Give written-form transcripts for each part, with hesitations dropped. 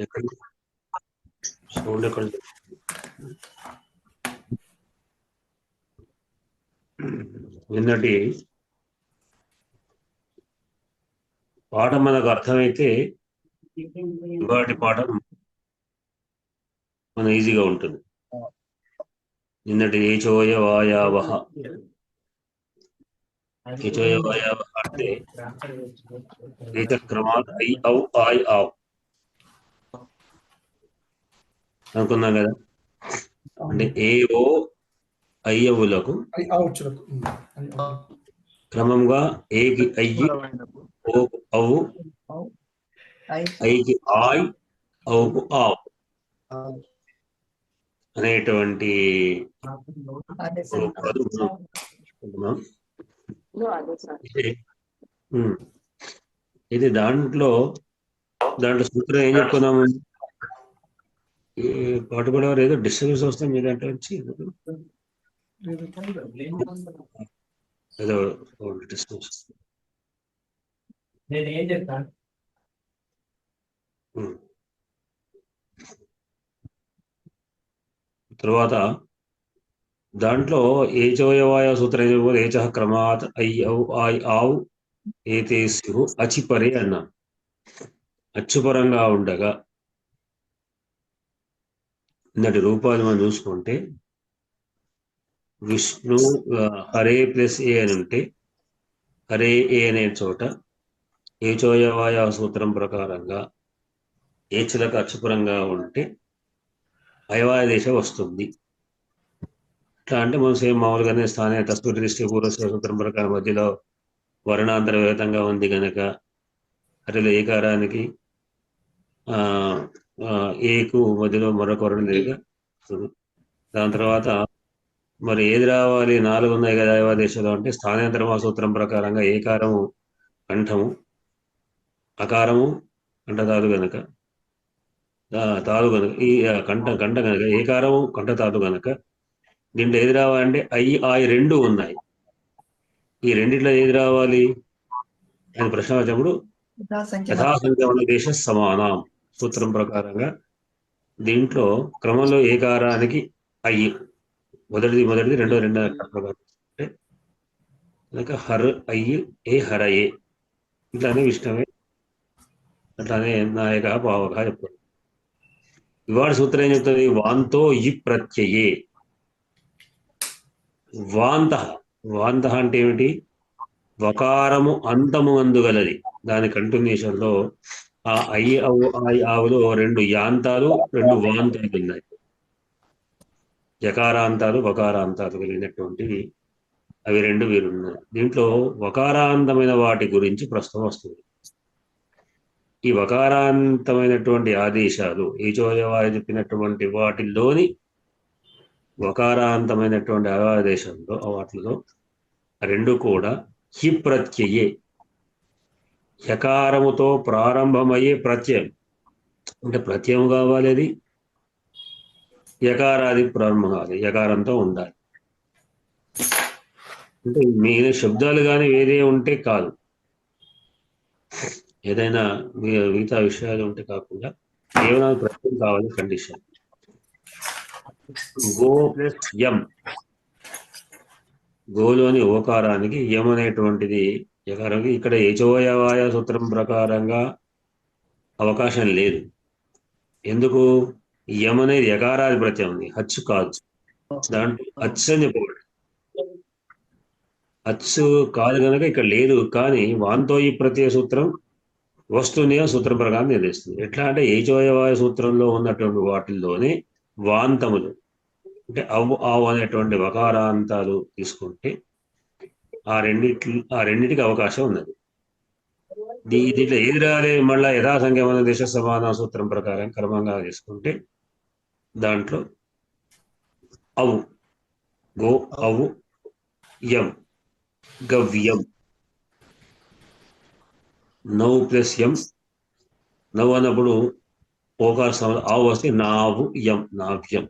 ఎక్కడ సౌండ్ ఎక్కడ నిన్నటి పాఠం మనకు అర్థమైతే ఇవాటి పాఠం మన ఈజీగా ఉంటుంది. నిన్నటి ఏచోయ వాయావహ ఏచోయ వాయావహ అంటే ఏచక్రమాత్ ఐ ఔ ఆయ్ ఆవ్ అనుకున్నాం కదా. అంటే ఏఓ అయ్యవులకు క్రమంగా ఏకి అయ్యి ఓకు అవు ఐకి ఆయ్ ఔకు ఆవ్ అనేటువంటి ఇది దాంట్లో సూత్రం ఏం చెప్పుకున్నాము. పాటు కూడా ఏదో డిస్టర్బెన్స్ వస్తే మీ దాంట్లో వచ్చి ఏదో డిస్టర్బెన్స్. నేను ఏం చెప్తాను తర్వాత దాంట్లో ఏచోయవాయ సూత్రం ఏచ క్రమాత్ ఐ ఔ ఆయ్ ఆవ్ ఏతే స్యు అచిపరే అన్నా. అచ్చుపరంగా ఉండగా ఇన్నటి రూపాలు మనం చూసుకుంటే విష్ణు హరే ప్లస్ ఏ అని ఉంటే హరే ఏ అనే చోట ఏచోయవాయ సూత్రం ప్రకారంగా ఏచులకు అచ్చుపరంగా ఉంటే అయవాయ దేశ వస్తుంది. ఇట్లా అంటే మనం సేమ్ మామూలుగానే స్థానే తస్తూరి దృష్టి పూర్వస్వ సూత్రం ప్రకారం మధ్యలో వర్ణాంతర విహితంగా ఉంది కనుక హరిలో ఏకారానికి ఏకు మధ్యలో మరొక వర్ణం తిరిగి దాని తర్వాత మరి ఏది రావాలి 4 ఉన్నాయి కదా అయవా దేశంలో అంటే స్థానేంతరమా సూత్రం ప్రకారంగా ఏకారము కంఠము అకారము కంఠతాదు గనక తాదు గనక ఈ కంఠ గనక ఏకారము కంఠతాదు గనక దీంట్లో ఏది రావాలంటే ఐ ఆయి 2 ఉన్నాయి. ఈ రెండిట్లో ఏది రావాలి అని ప్రశ్న వచ్చినప్పుడు యథాసంఖ్య ఉన్న దేశ సమానం సూత్రం ప్రకారంగా దీంట్లో క్రమంలో ఏకారానికి అయ్యి మొదటిది రెండో అంటే హర్ అయ్యి ఏ హర ఏ ఇట్లానే విష్ణవే అట్లానే నాయక పావక చెప్తారు. ఇవాళ సూత్రం ఏం చెప్తుంది. వాంతో ఈ ప్రత్యయే వాంత అంటే ఏమిటి? వకారము అంతము అందుగలది. దాని కంటిన్యూషన్ లో ఆ ఐ ఆవులో 2 యాంతాలు 2 వాంతాలు ఉన్నాయి. యకారాంతాలు వకారాంతాలు కలిగినటువంటివి అవి 2 వీరున్నాయి. దీంట్లో వకారాంతమైన వాటి గురించి ప్రస్తుతం వస్తుంది. ఈ వకారాంతమైనటువంటి ఆదేశాలు ఏచోయవాయ చెప్పినటువంటి వాటిల్లోని వకారాంతమైనటువంటి ఆదేశంలో వాటిలో 2 కూడా హి ప్రత్యయే యకారముతో ప్రారంభమయ్యే ప్రత్యయం. అంటే ప్రత్యయం కావాలి, అది యకారాది ప్రారంభం కావాలి, యకారంతో ఉండాలి. అంటే మిగిలిన శబ్దాలు కానీ వేరే ఉంటే కాదు, ఏదైనా మిగతా విషయాలు ఉంటే కాకుండా కేవలం ప్రత్యయం కావాలి కండిషన్. గో ప్లస్ యం, గోలోని ఓకారానికి యం అనేటువంటిది యకారానికి ఇక్కడ ఏచోయవాయ సూత్రం ప్రకారంగా అవకాశం లేదు. ఎందుకు? యం అనేది యకారాది ప్రత్యయం ఉంది, హచ్చు కాదు. దాంట్లో హచ్చు అని చెప్పబడి హచ్చు కాదు కనుక ఇక్కడ లేదు. కానీ వాంతో ఈ ప్రత్యయ సూత్రం వస్తుంది సూత్రం ప్రకారం నిర్దేశిస్తుంది. ఎట్లా అంటే ఏచోయవాయ సూత్రంలో ఉన్నటువంటి వాటిల్లోనే వాంతములు అంటే అవు ఆవు అనేటువంటి వకారాంతాలు తీసుకుంటే ఆ రెండింటికి అవకాశం ఉన్నది. దీంట్లో ఏది రాలే మళ్ళా యథాసంఖ్యమైన దేశ సమాన సూత్రం ప్రకారం క్రమంగా తీసుకుంటే దాంట్లో అవు గో అవు యం గవ్యం నౌ ప్లస్ యం నవ్వు అన్నప్పుడు ఓకార సమానం ఆవు వస్తే నావు యం నావ్యం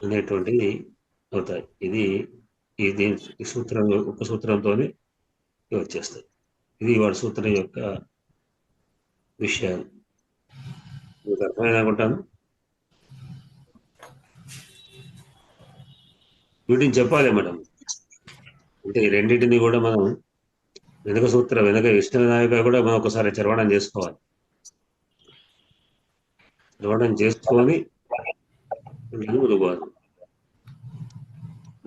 అనేటువంటిది అవుతాయి. ఇది ఈ సూత్రం ఒక సూత్రంతోనే వచ్చేస్తాయి. ఇది వాడి సూత్రం యొక్క విషయాలు. మీకు అర్థమైంది అనుకుంటాను. వీటిని చెప్పాలి మేడం. అంటే ఈ రెండింటిని కూడా మనం వెనక విష్ణు వినాయక కూడా మనం ఒకసారి చరవణం చేసుకోవాలి. చరవణం చేసుకొని ముందుకోవాలి.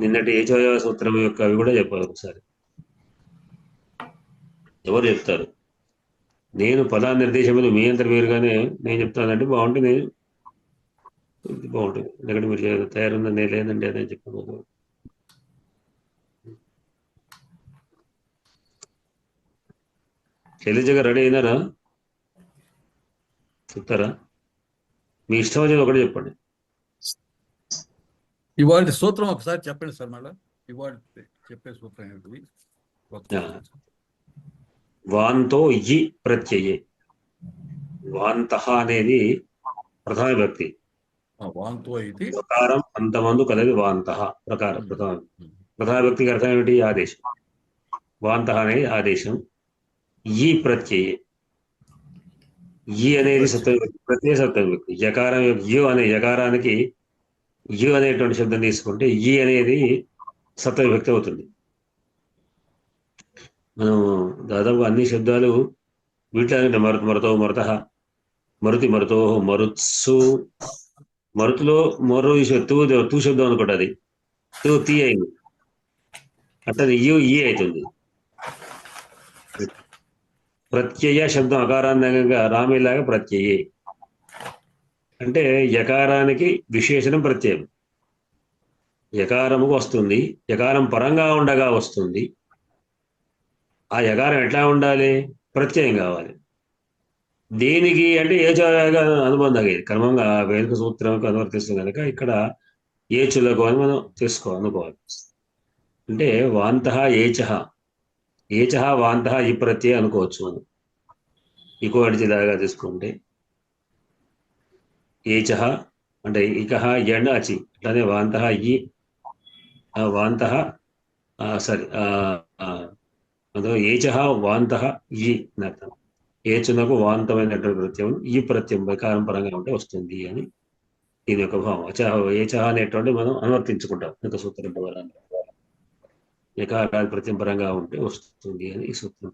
నిన్నటి ఏచోయ సూత్రం యొక్క అవి కూడా చెప్పాలి ఒకసారి. ఎవరు చెప్తారు? నేను పదా నిర్దేశములు మీ అంతా వేరుగానే నేను చెప్తానంటే బాగుంటుంది, బాగుంటుంది. ఎందుకంటే మీరు తయారుందని నేను లేదండి అదే చెప్పకూడదు. శైలజగా రెడీ అయినారా? చెప్తారా? మీ ఇష్టం వచ్చేది ఒకటి చెప్పండి. ఇవాళ సూత్రం ఒకసారి చెప్పండి సార్. మళ్ళీ ఇవాళ చెప్పే సూత్రం ఏంటిది? వాంతో ఇ ప్రత్యయే. వాంత అనేది ప్రధాన వ్యక్తి. వాంతో ఇది ప్రకారం అంతమందు కలది వాంత ప్రకారం ప్రధాన వ్యక్తికి అర్థం ఏమిటి? ఆదేశం. వాంత అనేది ఆదేశం. ఈ ప్రత్యయే. ఈ అనేది సప్తమి వ్యక్తి, ప్రత్యయ సప్తమి వ్యక్తి. యకారం యు అనే యకారానికి యు అనేటువంటి శబ్దం తీసుకుంటే ఈ అనేది సప్తమి వ్యక్తి అవుతుంది. మనం దాదాపు అన్ని శబ్దాలు వీటిలో మరుతో మరుత, మరుతి మరుతో, మరుత్సు. మరుతులో మరో తూ శబ్దం అనుకోండి, అది తీ అయింది. అట్లా ఈ అవుతుంది. ప్రత్యయ శబ్దం అకారాంతంగా రామేలాగా ప్రత్యయే అంటే యకారానికి విశేషణం ప్రత్యయం. యకారముకు వస్తుంది, యకారం పరంగా ఉండగా వస్తుంది. ఆ యకారం ఎట్లా ఉండాలి? ప్రత్యయం కావాలి. దేనికి అంటే ఏచోగా అనుబంధంగా క్రమంగా వేదిక సూత్రంకు అనువర్తిస్తుంది కనుక ఇక్కడ ఏచులకు అని మనం అనుకోవాలి. అంటే వాంత ఏచ వాంత ఈ ప్రత్యయ అనుకోవచ్చు మనం. ఇకో అడిచేలాగా తీసుకుంటే ఏచ అంటే ఇక ఎండ్ అచి, అట్లానే వాంత ఈ వాంత సారీ ఏచ వాంత ఈ అర్థం. ఏచునకు వాంతమైనటువంటి ప్రత్యయం ఈ ప్రత్యయం ప్రకారం పరంగా ఉంటే వస్తుంది అని దీని యొక్క భావం. ఏచ అనేటువంటి మనం అనువర్తించుకుంటాం ఒక సూత్రం ద్వారా. ఏకారాలు ప్రత్యయం పరంగా ఉంటే వస్తుంది అని ఈ సూత్రం.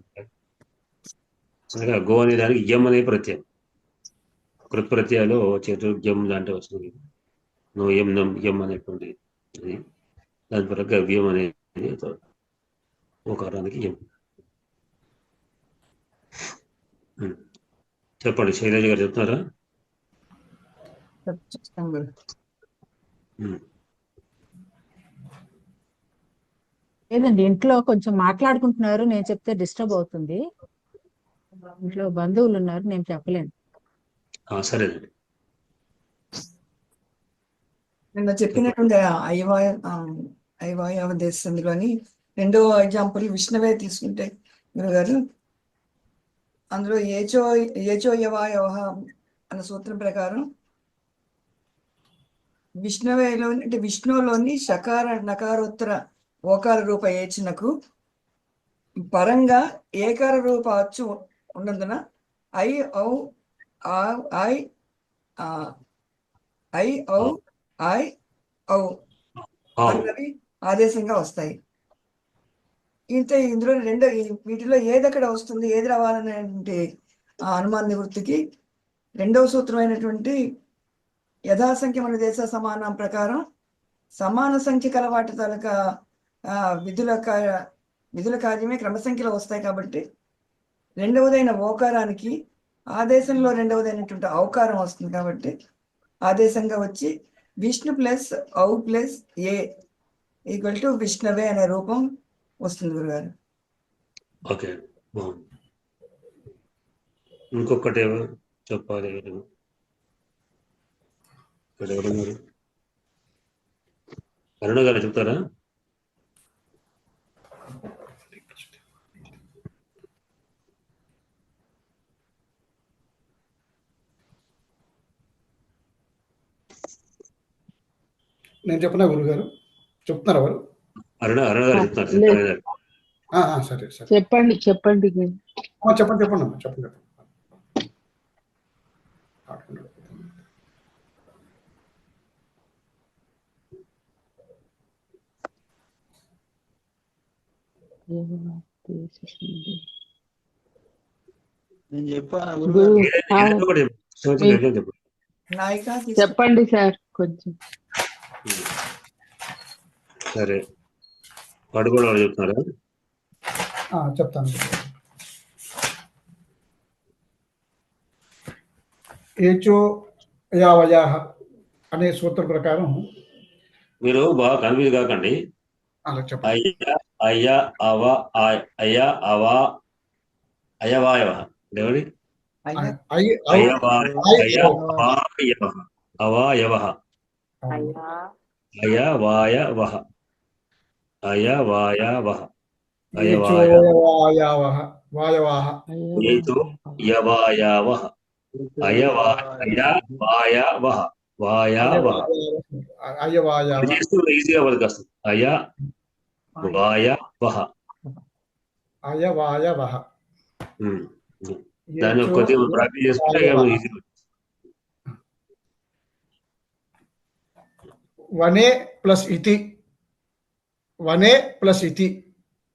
అనగా గో అనే దానికి ఎం అనే ప్రత్యయం. కృత్ప్రత్యయాలు చతుర్గ్యం దాంట్లో వస్తుంది. నో ఎం నం ఎం అనేటువంటి అది దాని పరంగా వ్యం అనేది ఓకారానికి ఎం. చెప్పండి శైలజ గారు, చెప్తున్నారా? లేదండి, ఇంట్లో కొంచెం మాట్లాడుకుంటున్నారు, నేను చెప్తే డిస్టర్బ్ అవుతుంది. ఇంట్లో బంధువులు ఉన్నారు, నేను చెప్పలేను. సరేనండి. నిన్న చెప్పినటువంటి ఐవాయ దేశంలోని రెండో ఎగ్జాంపుల్ విష్ణువే తీసుకుంటే గురుగారు, అందులో ఏచో యవాయవ అన్న సూత్రం ప్రకారం విష్ణువేలోని అంటే విష్ణువులోని షకార నకారోత్తర ఓకార రూప ఏచినకు పరంగా ఏకార రూప అచ్చు ఉన్నందున ఐ ఔ ఐ ఐ ఔ ఐ ఔ అన్నవి ఆదేశంగా వస్తాయి. ఇందులో వీటిలో ఏది అక్కడ వస్తుంది, ఏది రావాలనేటువంటి అనుమాన నివృత్తికి రెండవ సూత్రమైనటువంటి యథాసంఖ్య మన దేశ సమానం ప్రకారం సమాన సంఖ్య కల వాటి తాలూకా విధుల కార్యమే క్రమసంఖ్యలో వస్తాయి. కాబట్టి రెండవదైన ఓకారానికి ఆదేశంలో రెండవదైనటువంటి ఔకారం వస్తుంది. కాబట్టి ఆదేశంగా వచ్చి విష్ణు ప్లస్ ఔ ప్లస్ ఏ ఈక్వల్ టు విష్ణవే అనే రూపం వస్తుంది గురుగారు. ఓకే, ఇంకొకటి చెప్పాలి. ఇక్కడ ఎవరున్నారు? అరుణ గారు చెప్తారా? నేను చెప్పనా గురుగారు? చెప్తున్నారా వారు? అరుణ గారు చెప్తున్నారు. సరే సరే, చెప్పండి. చెప్పండి అమ్మా, చెప్పండి. నేను చెప్పాను ఏదైనా ఒకటి చెప్పు. శ్రీమతి ఏదైనా చెప్పు. నాయిక చెప్పండి సార్ కొంచెం. సరే పడుకోవడం వాళ్ళు చెప్తున్నారా? చెప్తాను. ఏచో యావయాహ అనే సూత్రం ప్రకారం మీరు బాగా కన్ఫ్యూజ్ కాకండి. అలా చెప్పండి. అయ్య అయ్య అవ అయ్య అవ అయవాయవ దేవుడి అయ్యా అవాయవ అయవాయవ అయవాయవ ఏచో యావయాహ వాయవాహ ఏతో యవాయవ అయవాయవ వాయవ అయవాయవ చేస్తూ ఈజీగా బతకొస్తుంది. అయ వాయవ అయవాయవ దాన్ని కొద్దిగా ప్రాక్టీస్ చేసుకుంటే ఈజీ. వనే ప్లస్ ఇతి వనే ప్లస్ ఇతి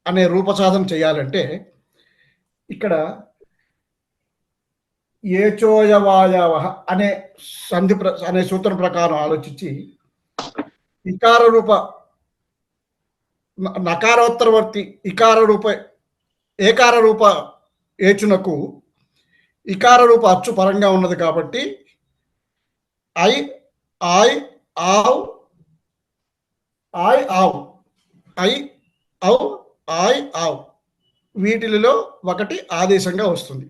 అనే రూపసాధన చేయాలంటే ఇక్కడ ఏచోయవాయవ అనే అనే సూత్రం ప్రకారం ఆలోచించి ఇకార రూప నకారోత్తరవర్తి ఇకార రూప ఏకార రూప ఏచునకు ఇకార రూప అచ్చు పరంగా ఉన్నది కాబట్టి ఐ ఆయ్ ఆవ్ ఆయ్ ఆవ్ ఐ ఔ ఆయ్ ఆవ్ వీటిలో ఒకటి ఆదేశంగా వస్తుంది.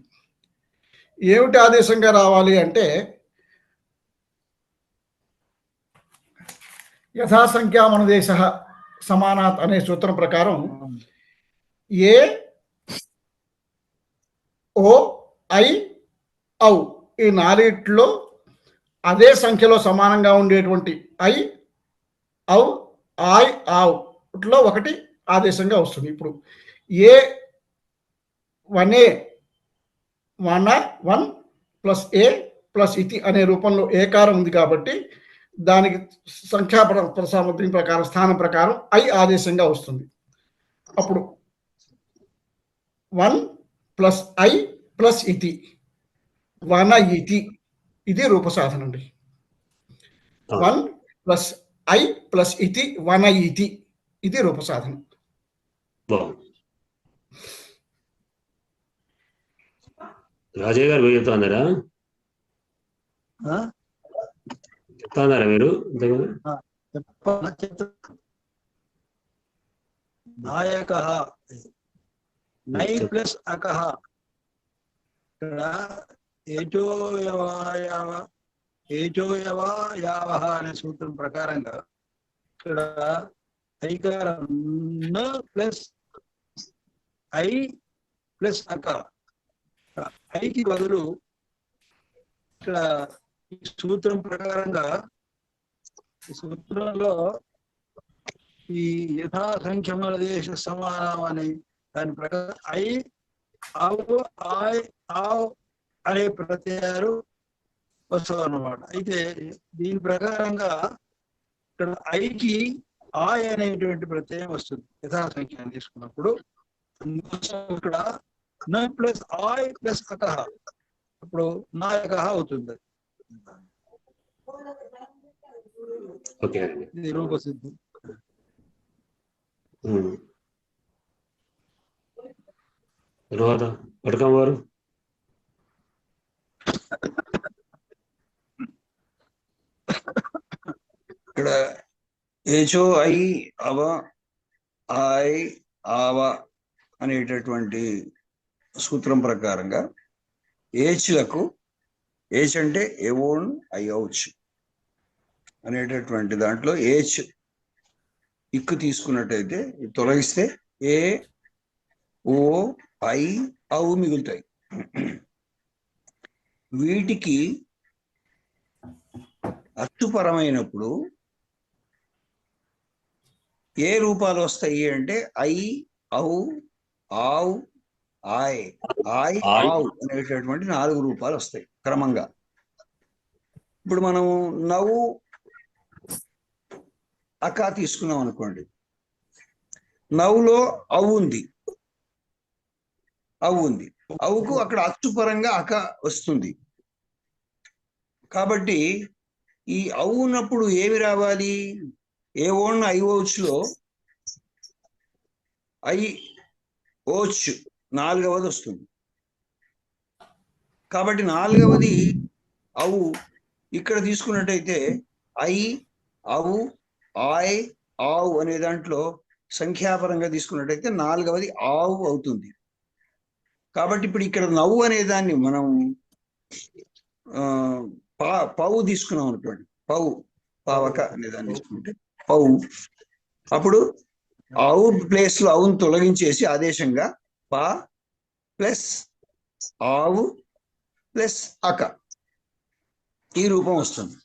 ఏమిటి ఆదేశంగా రావాలి అంటే యథాసంఖ్యామనుదేశ సమానాత్ అనే సూత్రం ప్రకారం ఏ ఓ ఐ ఔ ఈ నాలుగిట్లో అదే సంఖ్యలో సమానంగా ఉండేటువంటి ఐ ఔ ఆయ్ ఆవ్ లో ఒకటి ఆదేశంగా వస్తుంది. ఇప్పుడు ఏ వనే వన్ ప్లస్ ఏ ప్లస్ ఇతి అనే రూపంలో ఏకారం ఉంది కాబట్టి దానికి సంఖ్యాపర సామర్థ్యం ప్రకారం స్థానం ప్రకారం ఐ ఆదేశంగా వస్తుంది. అప్పుడు 1 ప్లస్ ఐ ప్లస్ ఇతి వన ఇతి ఇది రూపసాధన అండి. 1 ప్లస్ ఐ ప్లస్ ఇతి వన ఇతి ఇది రూపసాధన. రాజయ్య గారు మీరు చెప్తాన్నారా మీరు నాయక నై ప్లస్ అకహ ఇక్కడ ఏచోయవాయావ అనే సూత్రం ప్రకారంగా ఇక్కడ ఐకారం న ప్లస్ ఐ ప్లస్ అక ఐకి బదులు ఇక్కడ ఈ సూత్రం ప్రకారంగా ఈ సూత్రంలో ఈ యథాసంఖ్యముల దేశ సమానం అని దాని ప్రకారం ఐ ఆవ్ ఆయ్ ఆవ్ అనే ప్రత్యయాలు వస్తుంది అన్నమాట. అయితే దీని ప్రకారంగా ఇక్కడ ఐకి ఆయ్ అనేటువంటి ప్రత్యయం వస్తుంది యథాసంఖ్యను తీసుకున్నప్పుడు. అందుకోసం ఇక్కడ న ప్లస్ ఆయ్ ప్లస్ అకహ అప్పుడు నాయకహ అవుతుంది. ఇది రూపసిద్ధి. తర్వాత పడకం వారు ఇక్కడ ఏచో ఐ అవ ఆయ్ ఆవ అనేటటువంటి సూత్రం ప్రకారంగా ఏచ్లకు ఏచ్ అంటే ఎవోన్ ఐఔచ్ అనేటటువంటి దాంట్లో ఏచ్ ఇక్కు తీసుకున్నట్టయితే తొలగిస్తే ఏ ఓ ఐ ఔ మిగులుతాయి. వీటికి అచ్చుపరమైనప్పుడు ఏ రూపాలు వస్తాయి అంటే ఐ ఔ ఆవ్ ఆయ్ ఆయ్ ఆవ్ అనేటటువంటి 4 రూపాలు వస్తాయి క్రమంగా. ఇప్పుడు మనం నవ్వు అకా తీసుకున్నాం అనుకోండి, నవ్వులో అవు ఉంది, అవు ఉంది. అవుకు అక్కడ అచ్చుపరంగా అక వస్తుంది. కాబట్టి ఈ అవు ఉన్నప్పుడు ఏమి రావాలి? ఏ ఓన్ ఐ ఓచ్లో ఐ ఓచ్ 4వది వస్తుంది. కాబట్టి 4వది అవు ఇక్కడ తీసుకున్నట్టయితే ఐ, అవు, ఆయ్, ఆవు అనే దాంట్లో సంఖ్యాపరంగా తీసుకున్నట్టయితే 4వది ఆవు అవుతుంది. కాబట్టి ఇప్పుడు ఇక్కడ నవ్వు అనే దాన్ని మనం పావు తీసుకున్నాం అనుకోండి, పావక అనే దాన్ని తీసుకుంటే పావు, అప్పుడు ఆవు ప్లేస్ లో అవును తొలగించేసి ఆదేశంగా పా ప్లస్ ఆవు ప్లస్ అక ఈ రూపం వస్తుంది.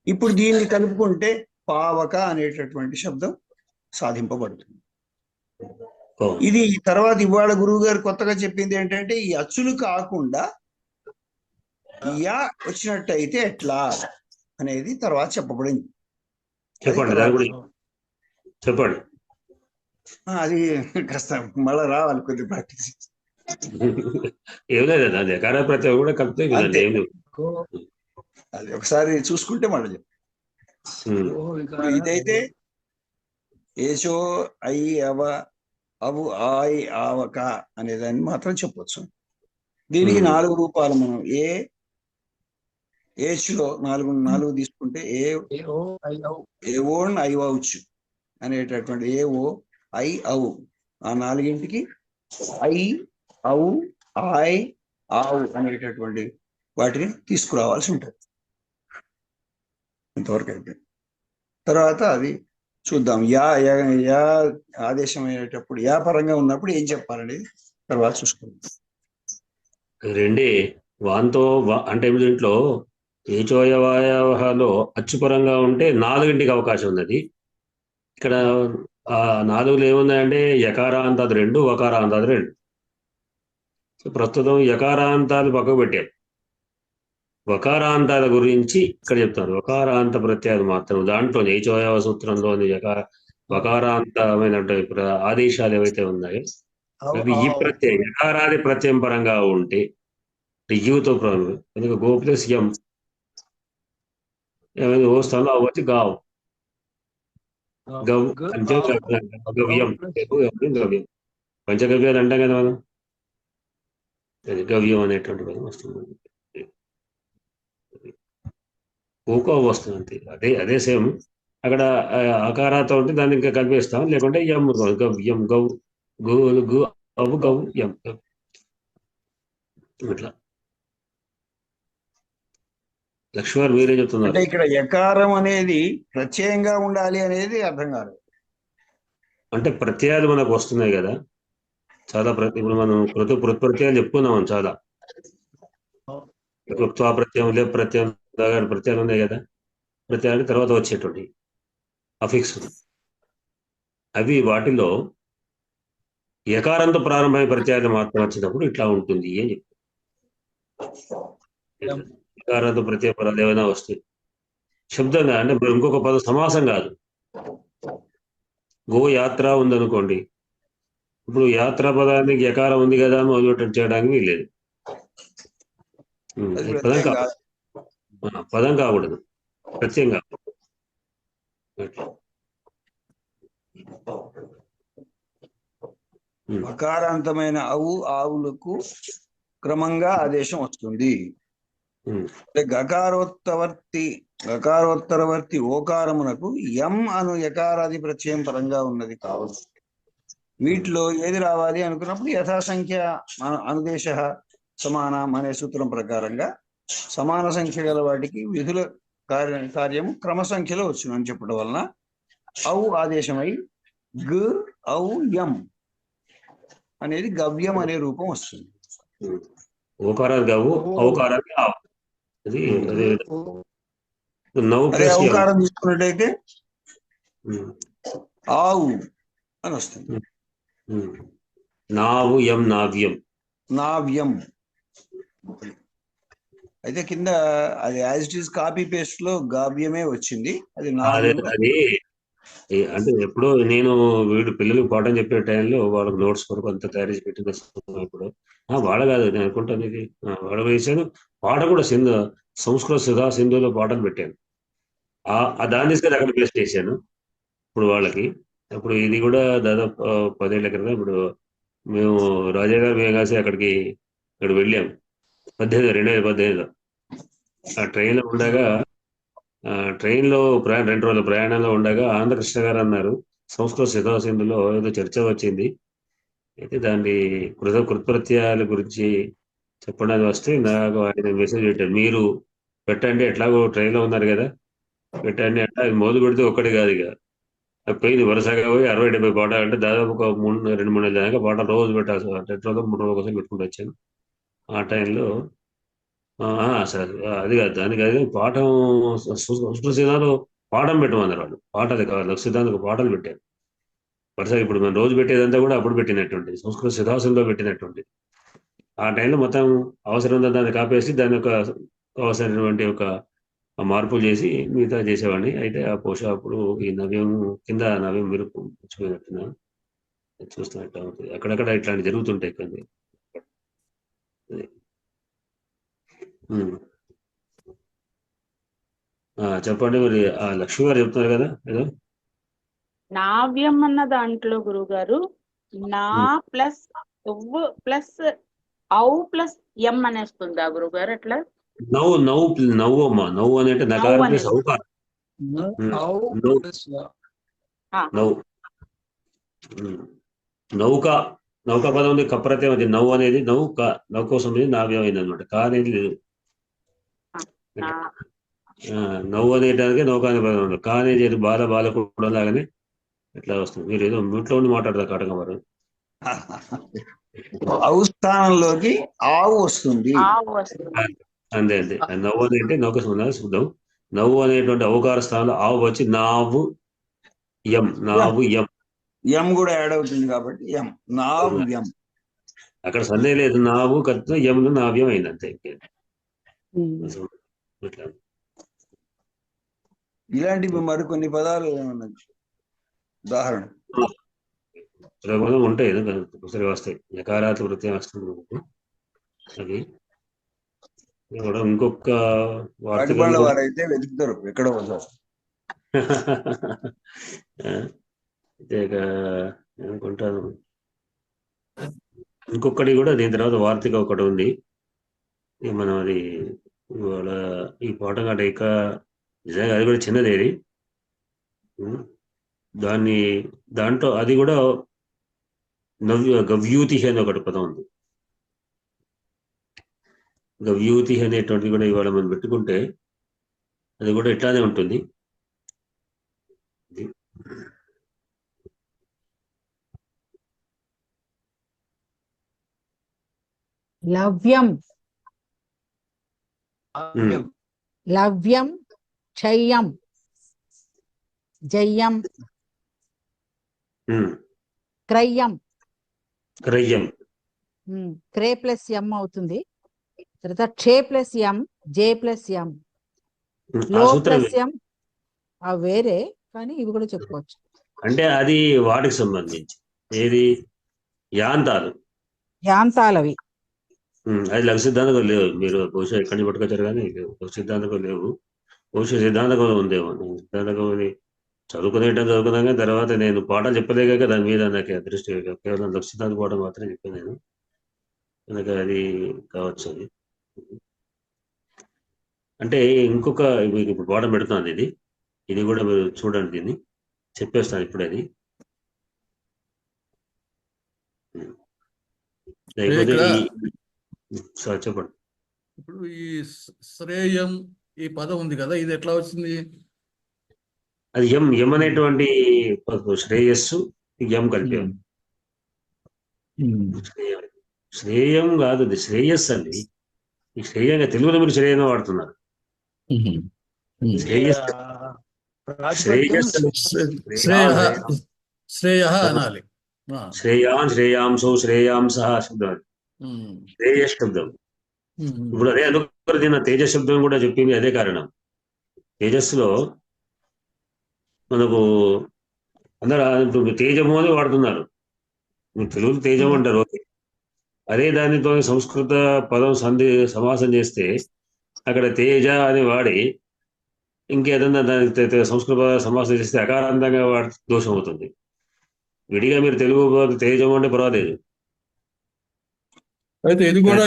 ఇప్పుడు దీన్ని కలుపుకుంటే పావక అనేటటువంటి శబ్దం సాధింపబడుతుంది. ఇది తర్వాత ఇవాళ గురువు గారు కొత్తగా చెప్పింది ఏంటంటే ఈ అచ్చులు కాకుండా యా వచ్చినట్టయితే ఎట్లా అనేది తర్వాత చెప్పబడింది. చెప్పండి. అది కాస్త మళ్ళా రావాలి కొద్ది ప్రాక్టీస్. ఏం లేదండి, అది ఎకార ప్రత్యయం కూడా కలిపితే వినండి, ఏం లేదు. అది ఒకసారి చూసుకుంటే మళ్ళీ చెప్పు. ఇదైతే ఏచో ఐ అవ అవు ఆయ్ ఆవక అనేదాన్ని మాత్రం చెప్పొచ్చు. దీనికి 4 రూపాలు మనం ఏచ్ లో 4 తీసుకుంటే ఏ ఓన్ ఐ అవచ్చు అనేటటువంటి ఏ ఓ ఐ అవు ఆ 4ంటికి ఐ అవు ఆయ్ ఆవు అనేటటువంటి వాటిని తీసుకురావాల్సి ఉంటుంది. ఇంతవరకు అయితే తర్వాత అది చూద్దాం. యా ఆదేశం అయ్యేటప్పుడు యా పరంగా ఉన్నప్పుడు ఏం చెప్పాలనేది తర్వాత చూసుకుందాం. రెండే వాంతో అంటే దీంట్లో ఏచోయవాయవలో అచ్చుపరంగా ఉంటే 4ంటికి అవకాశం ఉన్నది. ఇక్కడ ఆ 4లో ఏముందంటే యకారాంతాలు 2, వకారాంతాలు 2. ప్రస్తుతం యకారాంతాలు పక్కకు పెట్టారు. వకారాంతాల గురించి ఇక్కడ చెప్తారు. వకారాంత ప్రత్యయాలు మాత్రం దాంట్లో ఏచోయవ సూత్రంలోని వకారాంతమైన ఆదేశాలు ఏవైతే ఉన్నాయో అవి ఈ ప్రత్యయం యకారాది ప్రత్యయం పరంగా ఉంటే యూతో కనుక గో ప్లస్ ఎం ఏమైనా ఓ స్థలంలో అవ్వచ్చు గావ్ గవ్యం గవ్యం పంచగవ్యాలు అంటాం కదా మనం, అది గవ్యం అనేటువంటి పదం వస్తుంది. ఊకో వస్తుంది అంతే. అదే సేమ్ అక్కడ అకారాతో ఉంటే దాన్ని ఇంకా కలిపేస్తాం, లేకుంటే ఎం గవ్యం గౌ గోలు గు అవు గౌ ఎం ఇట్లా. లక్ష్మణ్ మీరే చెప్తున్నారు. అంటే ఇక్కడ యకారం అనేది ప్రత్యయంగా ఉండాలి అనేది అర్థం కాదు. అంటే ప్రత్యయాలు మనకు వస్తున్నాయి కదా చాలా. ఇప్పుడు మనం ప్రత్యయాలు చెప్పుకున్నాం చాలా. త్వా ప్రత్యయం, లేప్ ప్రత్యయం, ప్రత్యయాలు ఉన్నాయి కదా. ప్రత్యయాలు తర్వాత వచ్చేటువంటి అఫిక్స్ అవి వాటిలో యకారంతో ప్రారంభమైన ప్రత్యయాలు మాత్రం వచ్చినప్పుడు ఇట్లా ఉంటుంది అని చెప్పి. యకారంతో ప్రత్యయ పదాలు ఏమైనా వస్తాయి శబ్దంగా, అంటే ఇంకొక పదం సమాసం కాదు. గో యాత్ర ఉందనుకోండి, ఇప్పుడు యాత్రా పదానికి యకారం ఉంది కదా అని మొదలు చేయడానికి వీల్లేదు. పదం కాకూడదు, ప్రత్యయం కాకూడదు. అకారాంతమైన ఆవులకు క్రమంగా ఆదేశం వస్తుంది. గకారోత్తరవర్తి ఓకారమునకు ఎం అను యకారాది ప్రత్యయం పరంగా ఉన్నది కావచ్చు. వీటిలో ఏది రావాలి అనుకున్నప్పుడు యథాసంఖ్య అనుదేశ సమానం అనే సూత్రం ప్రకారంగా సమాన సంఖ్య గల వాటికి విధుల కార్యము క్రమ సంఖ్యలో వచ్చును అని చెప్పడం వలన ఔ ఆదేశమై గ ఔ యం అనేది గవ్యం అనే రూపం వస్తుంది. అదే ఔకారం తీసుకున్నట్టయితే ఆవు అని వస్తుంది. నావ్యం అయితే కింద అది as it is copy paste లో గావ్యమే వచ్చింది. అది అంటే ఎప్పుడో నేను వీడు పిల్లలకు పాఠం చెప్పే టైంలో వాళ్ళకి నోట్స్ కొరకు అంతా తయారు చేసి పెట్టిన ఇప్పుడు వాళ్ళ కాదు నేను అనుకుంటాను ఇది వాళ్ళ వేసాను. పాట కూడా సంస్కృత సుధా సింధులో పాటలు పెట్టాను. దాన్ని తీసుకొని అక్కడ పేస్ట్ చేశాను ఇప్పుడు వాళ్ళకి. ఇప్పుడు ఇది కూడా దాదాపు 10 ఏళ్ల క్రితం. ఇప్పుడు మేము రాజా గారు మేము కాసి అక్కడ వెళ్ళాము 2018లో. ఆ ట్రైన్లో ఉండగా ట్రైన్లో 2 రోజుల ప్రయాణంలో ఉండగా ఆంధ్రకృష్ణ గారు అన్నారు, సంస్కృత శతాసింధులో ఏదో చర్చ వచ్చింది, అయితే దాన్ని కృతప్రత్యయాల గురించి చెప్పడానికి వస్తే నాకు ఆయన మెసేజ్ పెట్టారు, మీరు పెట్టండి ఎట్లాగో ట్రైన్లో ఉన్నారు కదా పెట్టండి అంటే అది మొదలు పెడితే ఒక్కటి కాదు ఇక పోయింది వరుసగా పోయి 60-70 పాటలు. అంటే దాదాపు ఒక 2-3 నెలల దాకా పాటలు రోజు పెట్టాల్సి 2 రోజులు 3 రోజుల కోసం పెట్టుకుంటూ వచ్చాను. ఆ టైంలో సార్ అది కాదు దానికి అది పాఠం సంస్కృత సిద్ధాంతం పాఠం పెట్టమన్నారు వాళ్ళు. పాటలు కాదు సిద్ధాంతం పాటలు పెట్టారు వరుసగా. ఇప్పుడు మనం రోజు పెట్టేదంతా కూడా అప్పుడు పెట్టినటువంటి సంస్కృత సిద్ధాంతంలో పెట్టినటువంటి. ఆ టైంలో మొత్తం అవసరం దాన్ని కాపేసి దాని యొక్క అవసరమైనటువంటి ఒక మార్పులు చేసి మిగతా చేసేవాడిని. అయితే ఆ అప్పుడు ఈ నవ్యం కింద నవ్యం మీరు మర్చిపోయినట్టున్నా చూస్తున్నట్టు అవుతుంది. అక్కడక్కడ ఇట్లాంటి జరుగుతుంటాయి కొన్ని. చెప్పండి మరి. లక్ష్మి గారు చెప్తున్నారు కదా ఏదో నావ్యం అన్న దాంట్లో గురుగారు నా ప్లస్ ఉవ్వు ప్లస్ ఔ ప్లస్ ఎం అనేస్తుందా గురుగారు అట్లా? నవ్వు అమ్మా. నవ్వు అని అంటే నకారం ప్లస్ ఔకారం. నవ్వు నౌక పదం ఉంది, కప్రత్యం అది. నవ్వు అనేది నౌ కోసం నావ్యం అయింది అనమాట. కా అనేది లేదు. నవ్వు అనేటానికి నౌక అనే పదం ఉంది. కా అనేది బాల కూడా లాగానే ఇట్లా వస్తుంది. మీరు ఏదో ఇంట్లో ఉండి మాట్లాడతారు కాటక వారు. ఔ స్థానంలోకి ఆవు వస్తుంది. అంతే నవ్వు అని అంటే నౌక శుద్ధం. నవ్వు అనేటువంటి ఔకార స్థానంలో ఆవు వచ్చి నావు ఎం ఎం కూడా యాడ్ అవుతుంది కాబట్టి ఎం నావు ఎం. అక్కడ సందేహం లేదు. నావు కత్తి ఎం నావ్యం అయింది అంతే. ఇలాంటివి మరికొన్ని పదాలు ఏమన్నా ఉదాహరణ ఉంటాయి వస్తాయి. నకారాత్మక వృత్తి వస్తుంది అది కూడా. ఇంకొక వారైతే వెతుకుతారు ఎక్కడ అనుకుంటాను. ఇంకొకటి కూడా దీని తర్వాత వార్తిక ఒకటి ఉంది. మనం అది ఇవాళ ఈ పాట కాట ఇక నిజంగా అది కూడా చిన్నది. అది దాంట్లో అది కూడా గవ్యూతి అనే ఒకటి పదం ఉంది. గవ్యూతి అనేటువంటిది కూడా ఇవాళ మనం పెట్టుకుంటే అది కూడా ఇట్లానే ఉంటుంది. లవ్యం క్షయం జయం క్రయం క్రే ప్లస్ ఎం అవుతుంది. తర్వాత క్షే ప్లస్ ఎం జే ప్లస్ ఎం లో ప్లస్ ఎం వేరే, కానీ ఇవి కూడా చెప్పుకోవచ్చు. అంటే అది వాటికి సంబంధించి ఏది యాంతాలవి అది లఘు సిద్ధాంతం లేవు. మీరు బహుశా ఎక్కడి నుంచి పట్టుకొచ్చారు కానీ లఘు సిద్ధాంతం లేవు. బహుశా సిద్ధాంతం ఉందేమో. సిద్ధాంతం చదువుకున్నాక తర్వాత నేను పాఠాలు చెప్పలేక దాని మీద నాకు దృష్టి కేవలం లఘు సిద్ధాంత పాఠం మాత్రమే చెప్పాను నేను. కనుక అది కావచ్చు. అది అంటే ఇంకొక మీకు ఇప్పుడు పాఠం పెడుతున్నాను. ఇది కూడా మీరు చూడండి. దీన్ని చెప్పేస్తాను ఇప్పుడు. అది చెప్పండి. ఇప్పుడు ఈ శ్రేయం ఈ పదం ఉంది కదా, ఇది ఎట్లా వచ్చింది? అది ఎం అనేటువంటి శ్రేయస్సు ఎం కలిపాం. శ్రేయం కాదు, అది శ్రేయస్సు అండి. ఈ శ్రేయంగా తెలుగులో మీరు శ్రేయంగా వాడుతున్నారు. శ్రేయ అనాలి. శ్రేయాన్ శ్రేయాంసో శ్రేయాంస శబ్దం. శ్రేయస్ శబ్దం. ఇప్పుడు అదే అందుకు దీని తేజస్ శబ్దం కూడా చెప్పింది అదే కారణం. తేజస్సులో మనకు అందరూ ఇప్పుడు తేజము అని వాడుతున్నారు. మీరు తెలుగులో తేజం అంటారు, ఓకే. అదే దానితో సంస్కృత పదం సమాసం చేస్తే అక్కడ తేజ అని వాడి ఇంకేదన్నా దానికి సంస్కృత సమాసం చేస్తే అకారాంతంగా వాడి దోషం అవుతుంది. విడిగా మీరు తెలుగు తేజం అంటే పర్వాలేదు. అయితే ఇది కూడా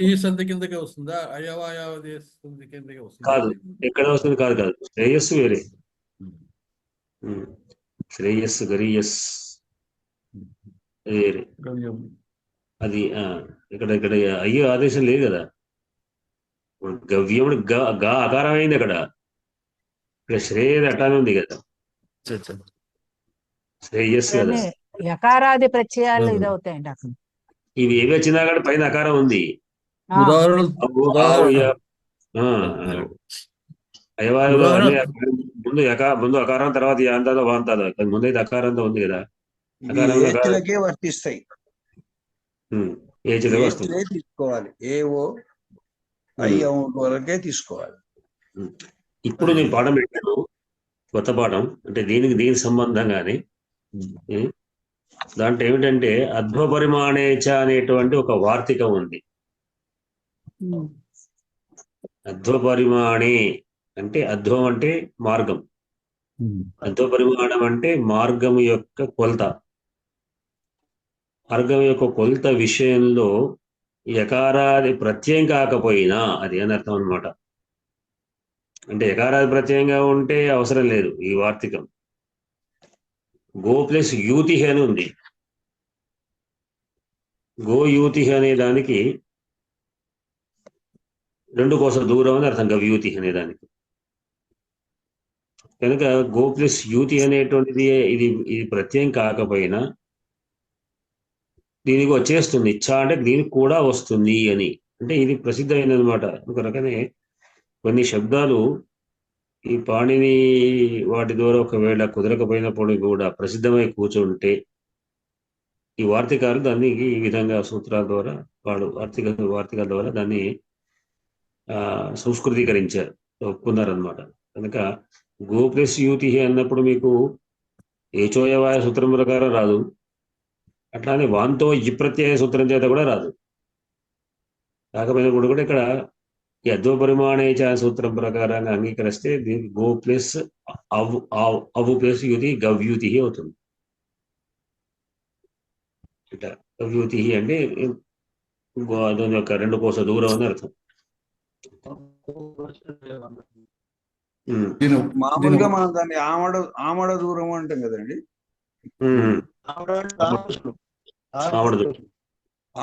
ఈ సంధి కిందకే వస్తుందా? అయవాయావది సంధి కిందకే వస్తుందా? కాదు, ఎక్కడ వస్తుంది? కాదు. శ్రేయస్సు వేరే. శ్రేయస్సు గరియస్ వేరే. అది ఇక్కడ అయ్యే ఆదేశం లేదు కదా. గవ్యముడు గా అకారం అయింది అక్కడ. ఇక్కడ శ్రేయది అట్లానే ఉంది కదా. శ్రేయస్సు కదా. యకారాది ప్రత్యయాలు ఇదవుతాయండి అక్కడ. ఇవి ఏవి వచ్చినా కూడా పైన అకారం ఉంది. ఉదాహరణ ముందు అకారం, తర్వాత యాంతాదో వాంతాదో. ముందైతే అకారంతో ఉంది కదా. ఏచులకే వర్తిస్తాయి. ఏచులకే వస్తుంది. ఏచులే తీసుకోవాలి. ఏవో ఐ వరకే తీసుకోవాలి. ఇప్పుడు నేను పాఠం పెట్టాను, కొత్త పాఠం. అంటే దీనికి సంబంధంగానే దాంట్లో ఏమిటంటే అధ్వపరిమాణేచ అనేటువంటి ఒక వార్తికం ఉంది. అధ్వపరిమాణే అంటే అధ్వం అంటే మార్గం, అధ్వపరిమాణం అంటే మార్గం యొక్క కొలత. మార్గం యొక్క కొలత విషయంలో యకారాది ప్రత్యయం కాకపోయినా అది అని అర్థం అనమాట. అంటే యకారాది ప్రత్యయంగా ఉంటే అవసరం లేదు ఈ వార్తికం. గో ప్లస్ యూతి అని ఉంది. గో యూతి అనే దానికి 2 కోస దూరం అని అర్థం, గవ్యూతి అనే దానికి. కనుక గో ప్లస్ యూతి అనేటువంటిది ఇది ప్రత్యయం కాకపోయినా దీనికి వచ్చేస్తుంది. ఇచ్చా అంటే దీనికి కూడా వస్తుంది అని. అంటే ఇది ప్రసిద్ధమైనది అనమాట. ఒక రకనే కొన్ని శబ్దాలు ఈ పాణిని వాటి ద్వారా ఒకవేళ కుదరకపోయినప్పుడు కూడా ప్రసిద్ధమై కూర్చుంటే ఈ వార్తికాలు దాన్ని ఈ విధంగా సూత్రాల ద్వారా వార్తికాల ద్వారా దాన్ని సంస్కృతీకరించారు, ఒప్పుకున్నారనమాట. కనుక గో ప్లస్ యూతి అన్నప్పుడు మీకు ఏచోయవాయ సూత్రం ప్రకారం రాదు. అట్లానే వాంతో ఈ ప్రత్యయ సూత్రం చేత కూడా రాదు. కాకపోయినప్పుడు కూడా ఇక్కడ ఈ అధ్వపరిమాణేచ సూత్రం ప్రకారంగా అంగీకరిస్తే దీనికి గో ప్లస్ అవు ప్లస్ యుతి గవ్యూతి అవుతుంది. ఇట్లా గవ్యూతి అంటే దాని యొక్క 2 కోస దూరం అని అర్థం. మామూలుగా మనం దాన్ని ఆమడ దూరం అంటాం కదండి.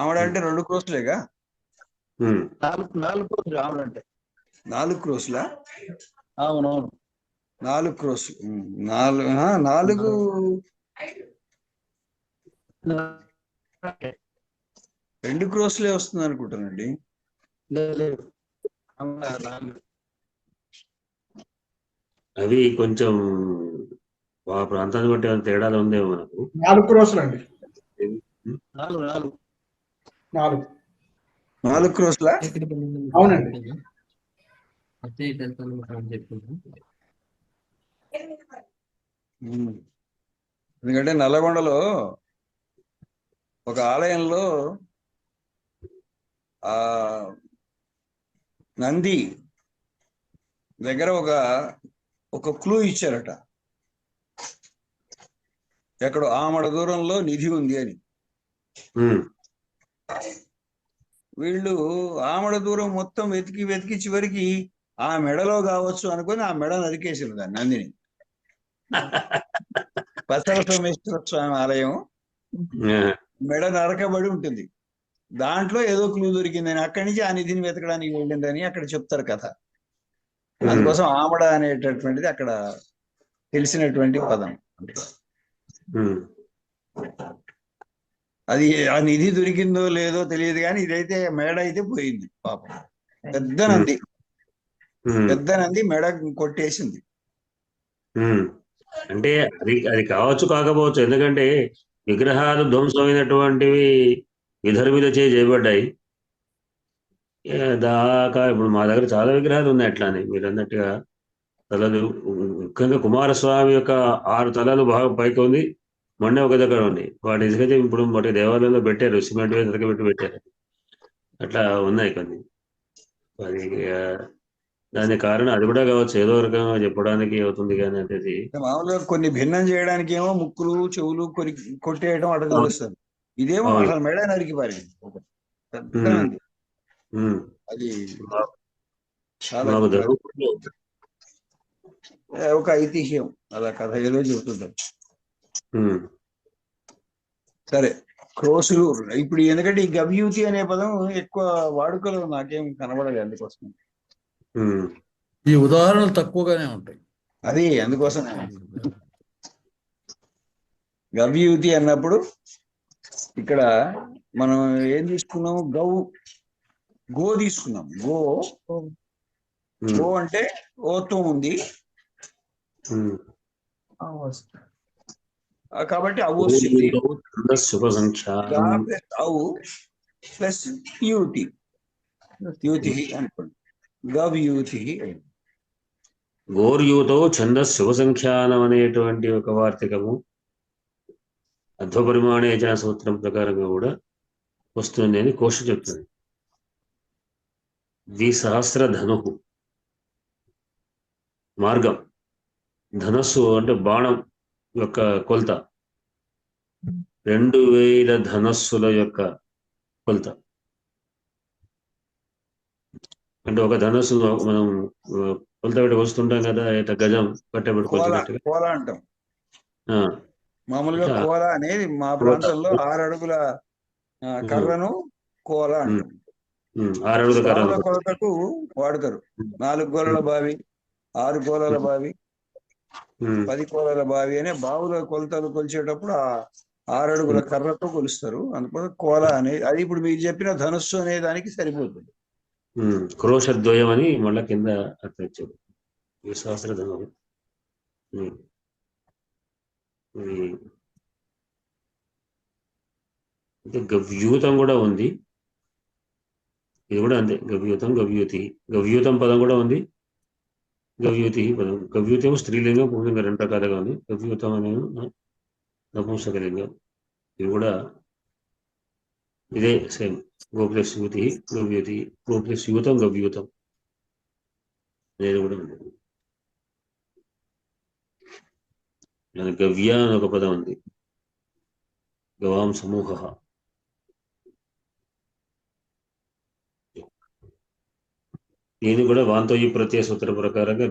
ఆమడ అంటే 2 క్రోస్లేగా. 4 క్రోసులు ఆవిడంటే 4 క్రోస్లా? అవునవును, 4 క్రోస్. 4 2 క్రోస్లే వస్తుంది అనుకుంటానండి. అవి కొంచెం ఆ ప్రాంతాన్ని బట్టి ఏమైనా తేడాలు ఉందేమో మనకు. 4 క్రోసులు అండి. 4 క్రోస్లా? అవునండి. ఎందుకంటే నల్లగొండలో ఒక ఆలయంలో ఆ నంది దగ్గర ఒక క్లూ ఇచ్చారట. ఎక్కడో ఆమడ దూరంలో నిధి ఉంది అని. వీళ్ళు ఆమడ దూరం మొత్తం వెతికి చివరికి ఆ మెడలో కావచ్చు అనుకొని ఆ మెడ నరికేసారు దాన్ని, నందిని. పచ్చల సోమేశ్వర స్వామి ఆలయం మెడ నరకబడి ఉంటుంది. దాంట్లో ఏదో క్లూ దొరికిందని అక్కడి నుంచి ఆ నిధిని వెతకడానికి వెళ్ళిందని అక్కడ చెప్తారు కథ. అందుకోసం ఆమడ అనేటటువంటిది అక్కడ తెలిసినటువంటి పదం. అది ఆ నిధి దొరికిందో లేదో తెలియదు కానీ ఇదైతే మెడ అయితే పోయింది పాపం. పెద్ద నంది మెడ కొట్టేసింది. అంటే అది కావచ్చు కాకపోవచ్చు. ఎందుకంటే విగ్రహాలు ధ్వంసమైనటువంటివి విధర్మిల చేయబడ్డాయి. దాకా ఇప్పుడు మా దగ్గర చాలా విగ్రహాలు ఉన్నాయి అట్లానే మీరు అన్నట్టుగా తలలు ముఖ్యంగా కుమారస్వామి యొక్క 6 తలలు బాగా పైకి ఉంది, మొన్న ఒక దగ్గర ఉంది. వాటి తీసుకైతే ఇప్పుడు వాటి దేవాలయంలో పెట్టారు, సిమెంట్ వేసి పెట్టి పెట్టారు. అట్లా ఉన్నాయి కొన్ని. అది దాని కారణం అది కూడా కావచ్చు, ఏదో రకంగా చెప్పడానికి అవుతుంది కానీ అనేది. మామూలుగా కొన్ని భిన్నం చేయడానికి ఏమో ముక్కులు చెవులు కొట్టేయడం అట్లా తెలుస్తుంది. ఇదేమో అవును. అసలు మెడ నరికి పారింది. పెద్ద ఉంది. అది చాలా మాకు ధర్మపురిలో ఒక ఐతిహ్యం, అలా కథ ఏదో చెబుతుంటారు. సరే, క్రోసులు ఇప్పుడు ఎందుకంటే ఈ గవ్యూతి అనే పదం ఎక్కువ వాడుకలో నాకేం కనబడలేదు, అందుకోసం. ఈ ఉదాహరణలు తక్కువగానే ఉంటాయి. అది అందుకోసం గవ్యూతి అన్నప్పుడు ఇక్కడ మనం ఏం తీసుకున్నాము, గో తీసుకున్నాం. గో అంటే ఓతో ఉంది కాబట్టి అవు వస్తుంది. శుభ సంఖ్య అవు ప్లస్ యూతి అనుకోండి, గవ్యూతి. గోర్యూతో ఛందస్ శుభ సంఖ్యానం అనేటువంటి ఒక వార్తికము అధ్వపరిమాణేచ సూత్రం ప్రకారంగా కూడా వస్తుంది అని కోశ చెప్తుంది. 2000 ధను మార్గం, ధనస్సు అంటే బాణం యొక్క కొలత, 2000 ధనస్సుల యొక్క కొలత. అంటే ఒక ధనస్సు మనం కొలత పెట్టి వస్తుంటాం కదా, గజం కట్టబెట్టి కొలిచినట్టుగా కోల అంటాం. మామూలుగా కోల అనేది మా ప్రాంతంలో 6 అడుగుల కర్రను కోల అంటాం. 6 అడుగుల కర్ర కొలతకు వాడతారు. 4 గోళల బావి, 6 గోళల బావి, 10 కోలల బావి అనే బావుల కొలతలు కొలిచేటప్పుడు 6 అడుగుల కర్రతో కొలుస్తారు. అందుకోసం కోల అనేది, అది ఇప్పుడు మీరు చెప్పిన ధనుస్సు అనే దానికి సరిపోతుంది. క్రోశద్వయం అని మళ్ళా కింద అర్థించారు. 2000 ధనం. గవ్యూతం కూడా ఉంది, ఇది కూడా అంతే. గవ్యూతం, గవ్యూతి. గవ్యూతం పదం కూడా ఉంది, గవ్యూతి పదం. గవ్యూతం స్త్రీలింగం, పుంలింగం 2 రకాలుగా ఉంది. గవ్యూతం అనేది నపుంసకలింగం. ఇది కూడా ఇదే సేమ్. గో ప్లస్ యూతి, గవ్యూతి. గో ప్లస్ యూతం, గవ్యూతం అనేది కూడా ఉంది. గవ్య అని ఒక పదం ఉంది, గవాం సమూహ. దీని కూడా వాంతో ఈ ప్రత్యయ సూత్ర ప్రకారంగా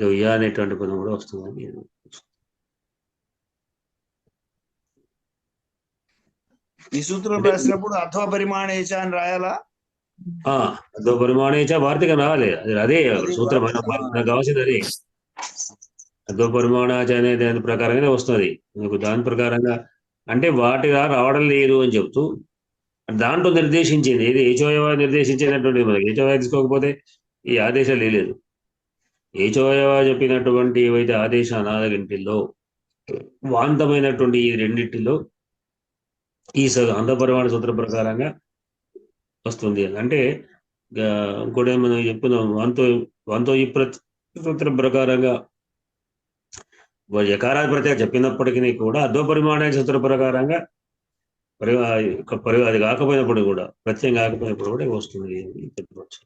గవ్య అనేటువంటి పదం కూడా వస్తుందని. ఈ సూత్రం రాసినప్పుడు అథవా పరిమాణేచ అని రాయాలా? అదో పరిమాణేచ వార్తికం రావాలి, అదే సూత్రం. నాకు కావాల్సింది అదే. అదో పరిమాణాచ అనే దాని ప్రకారంగానే వస్తుంది మీకు. దాని ప్రకారంగా అంటే వాటిగా రావడం లేదు అని చెప్తూ దాంట్లో నిర్దేశించింది ఇది ఏచోయవ నిర్దేశించినటువంటి. మనకి ఏచోయ తీసుకోకపోతే ఈ ఆదేశాలు లేదు. ఏచోయవ చెప్పినటువంటి ఏవైతే ఆదేశ అనాదగింటిల్లో వాంతమైనటువంటి ఈ రెండింటిలో ఈ అంతపరిమాణ సూత్ర ప్రకారంగా వస్తుంది. అంటే ఇంకోటి మనం చెప్పుకున్నాం, వాంతో ఈ సూత్రం ప్రకారంగా యకారాది ప్రత్యయ చెప్పినప్పటికీ కూడా అధ్వపరిమాణ సూత్ర ప్రకారంగా అది కాకపోయినప్పుడు కూడా, ప్రత్యయం కాకపోయినప్పుడు కూడా వస్తుంది అని చెప్పవచ్చు.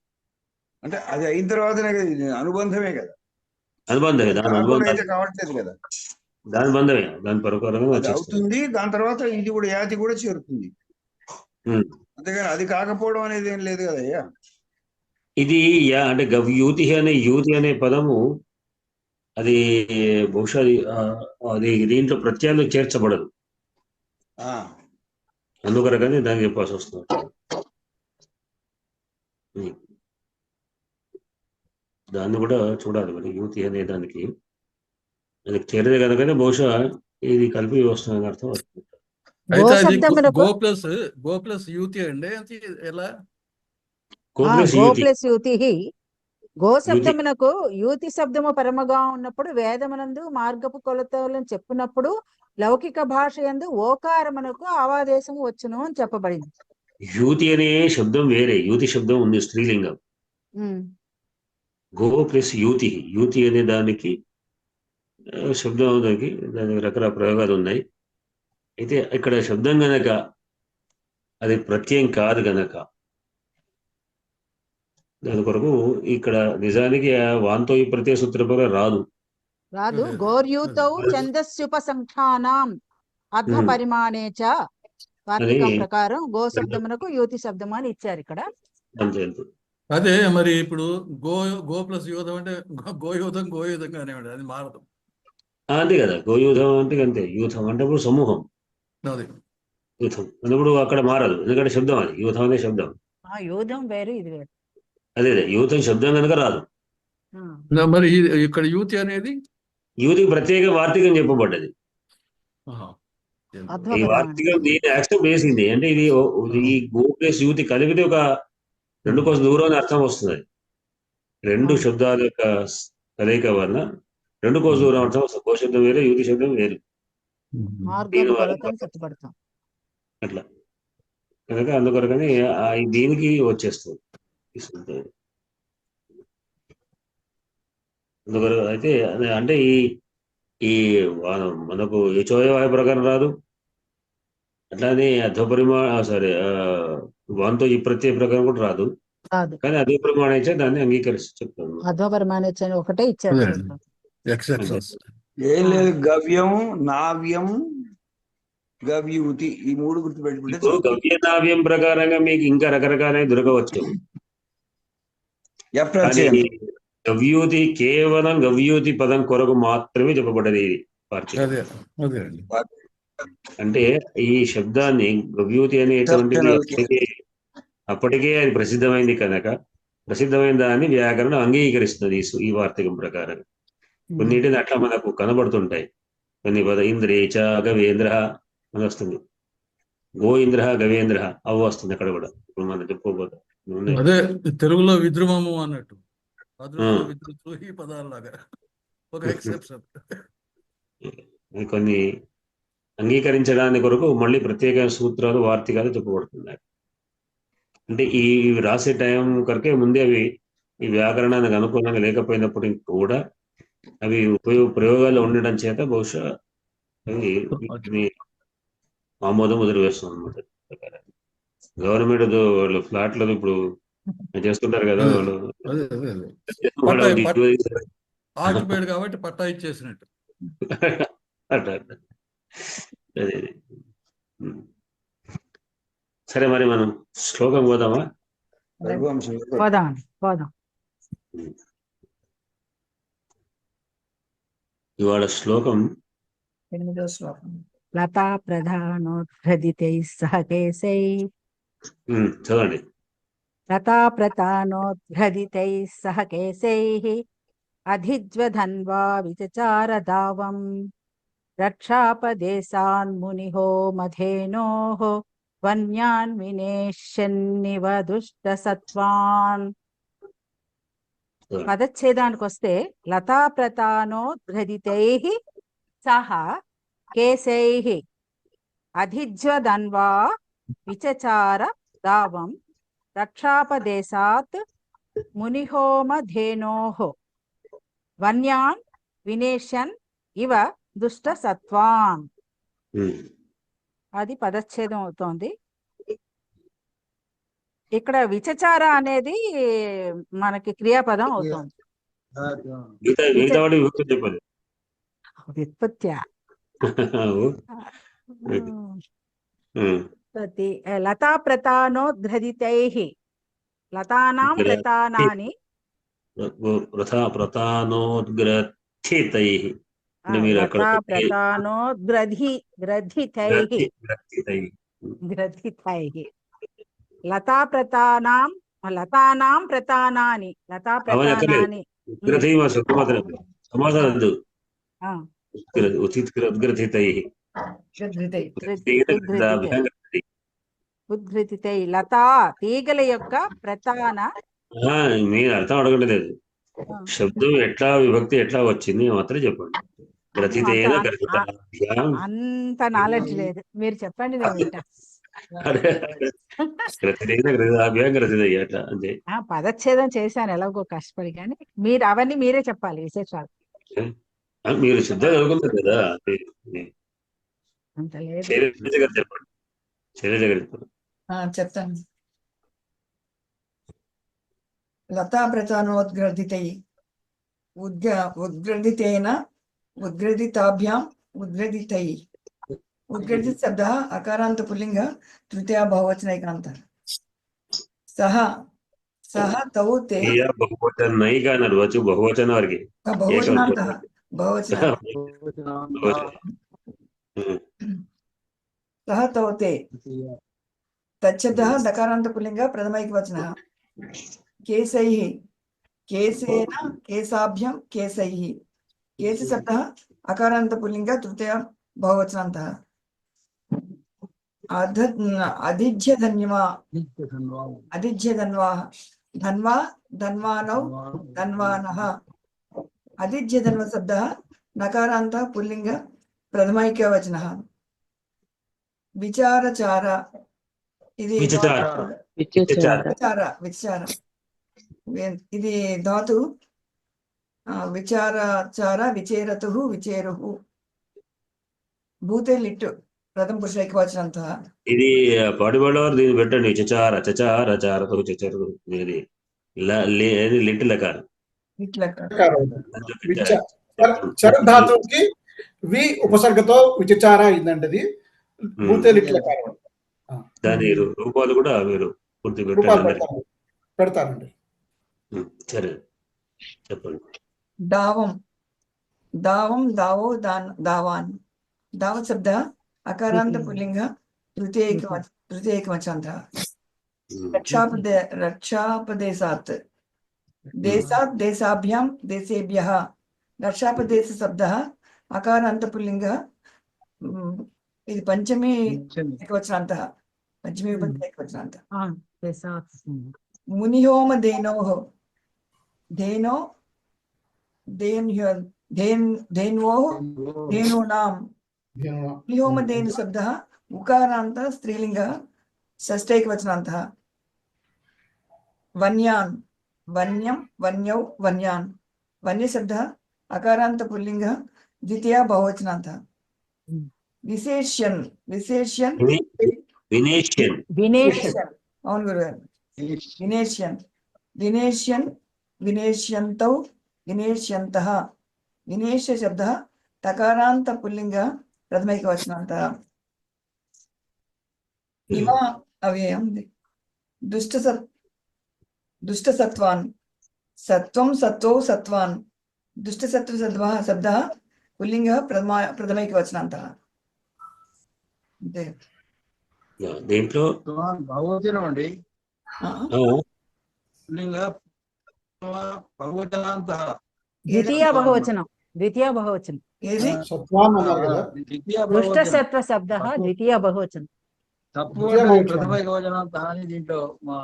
అంటే అది అయిన తర్వాతనే అనుబంధమే కదా, అనుబంధమే. దాని అనుబంధం కావట్లేదు కదా, దాని బంధమే, దాని ప్రకారంగా అవుతుంది. దాని తర్వాత ఇది కూడా యాతి కూడా చేరుతుంది. అంతేగాని అది కాకపోవడం అనేది ఏం లేదు కదయ్యా. ఇది అంటే గవ్యూతి అనే పదము అది బహుశా అది దీంట్లో ప్రత్యయాలు చేర్చబడదు, అందుకొరకని దాన్ని చెప్పాల్సి వస్తుంది. దాన్ని కూడా చూడాలి మరి. యూతి అనే దానికి అది చేరేది కనుకనే బహుశా ఇది కలిపి వస్తుందని అర్థం అవుతుంది. అయితే అది గో ప్లస్ యూతి అండి. ఎలా గో ప్లస్ యూతి. గో శబ్దమునకు యూతి శబ్దము పరమగా ఉన్నప్పుడు వేదమునందు మార్గపు కొలతలను చెప్పినప్పుడు లౌకిక భాష యందు ఓకారమునకు ఆవాదేశము వచ్చును అని చెప్పబడింది. యూతి అనే శబ్దం వేరే, యూతి శబ్దం ఉంది స్త్రీలింగం. ఉమ్, గో ప్లస్ యూతి, యూతి అనే దానికి శబ్దం దానికి దానికి రకరకాల ప్రయోగాలు ఉన్నాయి. అయితే ఇక్కడ శబ్దం గనక అది ప్రత్యయం కాదు గనక దాని కొరకు ఇక్కడ నిజానికి ఆ వాంతో ఈ ప్రత్యయ సూత్రం రాదు. రాదు. అదే, అదే. గోర్యూతౌ అదే. ఛందస్సుపసంఖ్యానాం అర్ధ పరిమాణే చ వార్తికం ప్రకారం గో శబ్దమునకు యూతి శబ్దం అని ఇచ్చారు ఇక్కడ. అంతే అంతే. అదే మరి ఇప్పుడు గో ప్లస్ యూధం అంటే గోయూధంగానే ఉండదు, అది మారదు. అంతే కదా, గోయూథం అంటే అంతే. యూథం అంటే ఇప్పుడు సమూహం, అది యూథం అన్నప్పుడు అక్కడ మారదు, ఎందుకంటే శబ్దం అది, యూథం అనే శబ్దం. ఆ యూధం వేరు, ఇది వేరు. అదే యూథం శబ్దం కనుక రాదు. ఆ, మరి ఇక్కడ యూతి అనేది యూతికి ప్రత్యేక వార్తికం చెప్పబడ్డది. ఆహా. అర్ధ ఈ పరిమాణం. వార్తికం దీన్ని యాక్సెప్ట్ చేసింది. అంటే ఇది ఈ గో ప్లస్ యూతి కలిపితే ఒక రెండు కోసం దూరం అని అర్థం వస్తుంది. రెండు శబ్దాల యొక్క కలయిక వలన రెండు కోసం దూరం అర్థం వస్తుంది. గో శబ్దం వేరే, యూతి శబ్దం వేరు. మార్గం కొరతని చెప్పబడతాం. అట్లా కనుక అందుకొరకని దీనికి వచ్చేస్తుంది ఈ శబ్దం. అందుకొరకు అయితే అంటే ఈ మనకు యచోయవాయ ప్రకారం రాదు, అట్లానే సారీ వాంతో ఈ ప్రత్యయ ప్రకారం కూడా రాదు. కాదు, కానీ అదే ప్రమాణం ఇచ్చే దాన్ని అంగీకరిస్తూ చెప్తాను. అర్ధ పరిమాణే చ ఒకటే ఇచ్చారు అదే. చూస్తాం. ఎక్సెప్షన్స్. ఏం లేదు, గవ్యం, నావ్యం, గవ్యూతి, ఈ మూడు గుర్తుపెట్టుకుంటే ఇప్పుడు గవ్యనావ్యం ప్రకారంగా మీకు ఇంకా రకరకాలైన దొరకవచ్చు. కానీ ప్రత్యయం గవ్యూతి కేవలం గవ్యూతి పదం కొరకు మాత్రమే చెప్పబడ్డది ఇది వార్తికం. అదే అదే అండి. అంటే ఈ శబ్దాన్ని గవ్యూతి అనేటువంటిది అప్పటికే అది ప్రసిద్ధమైంది కనుక ప్రసిద్ధమైన దాన్ని వ్యాకరణం అంగీకరిస్తుంది ఈ వార్తికం ప్రకారం. కొన్నింటిని అట్లా మనకు కనబడుతుంటాయి. కొన్ని పద ఇంద్రేచ గవేంద్ర అని వస్తుంది, గో ఇంద్ర గవేంద్ర అవి వస్తుంది అక్కడ కూడా. ఇప్పుడు మనం చెప్పుకోబోతాం. అదే తెలుగులో విద్రుమము అన్నట్టు, విద్రుతు ఈ పదాలలాగా ఒక ఎక్సెప్షన్. కొన్ని అంగీకరించడానికి కొరకు మళ్ళీ ప్రత్యేక సూత్రాలు వార్తికాలు చెప్పబడుతున్నాయి. అంటే ఈ రాసే టైం కొరకే ముందే అవి ఈ వ్యాకరణానికి అనుకూలంగా లేకపోయినప్పటికీ కూడా అవి ప్రయోగాలు ఉండడం చేత బహుశా అవి ఆమోదం వదిలి వేస్తుంది అనమాట. గవర్నమెంట్ వాళ్ళు ఫ్లాట్లను ఇప్పుడు చేస్తుంటారు కదా, వాళ్ళు ఆక్యుపైడ్ కాబట్టి పట్టా ఇచ్చేసినట్టు. అదే సరే, మరి మనం శ్లోకం పోదామా? పోదాం పోదాం. ఇవాళ శ్లోకం 8వ శ్లోకం. లతా ప్రధానోద్ధృదితై సహ కేశై. చదవండి. లతా ప్రధానోద్ధృదితై సహ కేశై అధిజ్వధన్వా విచచార దావం రక్షాపదేశాన్ మునిహో మధేనోః వన్యాన్ వినేష్యన్నివ దుష్ట సత్వాన్. పదచ్ఛేదానికి వస్తే లతా ప్రతానోద్ధృదితై సహ కేశైః అధిజ్వదన్వా విచచార దావం రక్షాపదేశాత్ మునిహోమధేనోః వన్యాన్ వినేషన్ ఇవ దుష్ట సత్వాన్. అది పదచ్ఛేదం అవుతోంది. ఇక్కడ విచచార అనేది మనకి క్రియాపదం అవుతోంది. వ్యుత్పత్త్యా లతా ప్రతానోద్ధృదితైః. లతానాం ప్రతానాని ప్రతానోద్గ్రథితైః. లతా ప్రతానోద్గ్రథితైః. గ్రథితైః. లతా ప్రతానాం లతానాం ప్రతానాని. లతా ప్రతానాని ఉద్ఘృతితై. లతా తీగల యొక్క ప్రతాన. నేను అర్థం అడగలేదు, శబ్దం ఎట్లా విభక్తి ఎట్లా వచ్చింది మాత్రం చెప్పండి. గ్రథితైన అంత నాలెడ్జ్ లేదు, మీరు చెప్పండి నేను వింటా. అదే గ్రసిదైన గ్రసిదాభ్యాం గ్రసిదయ్య అట్లా అంతే. పదచ్ఛేదం చేశాను ఎలాగో కష్టపడి, కానీ మీరు అవన్నీ మీరే చెప్పాలి విశేషాలు. మీరు శుద్ధంగా చదువుకున్నారు కదా. అంత లేదు. శైలజ గారు చెప్పండి. శైలజ గారు చెప్పండి. చెప్తాను. లతాప్రతానోద్గ్రదితై ఉద్గ్రదితేన ఉద్గ్రదితాభ్యాం ఉద్గ్రదితై. ఉద్గ్రదిత శబ్ద అకారాంత పుల్లింగ తృతీయ బహువచనైకాంత. సహ సహ తౌ తే బహువచన నైగా అన్నారు. వచ్చు బహువచన వారికి బహువచనాంత బహువచన సహ తౌ తే తచ్చబ్ద దకారాంత పుల్లింగ ప్రథమైకవచన. కేశైః కేశేన కేశాభ్యాం కేశైః. కేశ శబ్ద అకారాంత పుల్లింగ తృతీయ బహువచనాంతః. అధిజ్యధన్యమా అధిజ్యధన్వాః ధన్వా ధన్వానౌ ధన్వానః. అధిజ్యధన్వ శబ్ద నకారాంత పుల్లింగ ప్రథమైకవచనః. విచారచార ఇది విచార. విచార విచార ఇది ధాతు. విచారచార విచేరతు విచేరు. భూతే లిట్టు ప్రథమ పురుష ఏకవచనంతః. ఇది పాడివాళ్ళవారు దీన్ని పెట్టండి. చచార చచార చారతో చచరు. ఇది లిట్ లకారం. ఇట్లా చర ధాతువుకి వి ఉపసర్గతో విచార అయిందండి. అది భూతేలిట్లకారం. దాని రూపాలు కూడా మీరు పూర్తి రూపాలు పెట్టండి. పెడతానండి. సరే చెప్పండి. దావం దావం దావో దావాన్. దావ శబ్ద అకారాంత పుల్లింగ తృతీయకవచనంతః. రక్షాపదేశాత్ దేశాత్ దేశాభ్యాం దేశేభ్యః. రక్షాపదేశ శబ్ద అకారాంత పుల్లింగ ఇది పంచమీ ఏకవచనాంతః. పంచమీ విభక్తి ఏకవచనాంతః. మునిహోమ ధేనోః ధేనో ధేన్వోః ధేనూనాం. మునిహోమ ధేను శబ్ద ఉకారాంత స్త్రీలింగ షష్ఠైకవచనాంతః. వన్యాన్ వన్యం వన్యౌ వన్యాన్. వన్య శబ్ద అకారాంత పుల్లింగ ద్వితీయ బహువచనాంతః. విశేష్యన్ విశేష్యన్ వినేష్యన్. వినేష్యన్. అవును గురుగారు. వినేష్యన్ వినేష్యన్ వినేష్యంతౌ వినేష్యంతః. వినేష్య శబ్ద తకారాంత పుల్లింగ ప్రథమైకవచనాంతః. ఇమ అవ్యయం. దుష్టసత్వాన్ సత్వం సత్వౌ సత్వాన్. దుష్టసత్వ శబ్ద పుల్లింగ ప్రథమైకవచనాంతః. అంతే. దీంట్లో బహువచనం అండి. బహువచనాంతః. ద్వితీయ బహువచనం. ద్వితీయ బహువచనం. ఏది సత్వాన్ అన్నారు కదా. దుష్ట సత్వ శబ్ద ద్వితీయ బహువచనం. తప్పు ప్రథమ ఏకవచనాంతః అని దీంట్లో మా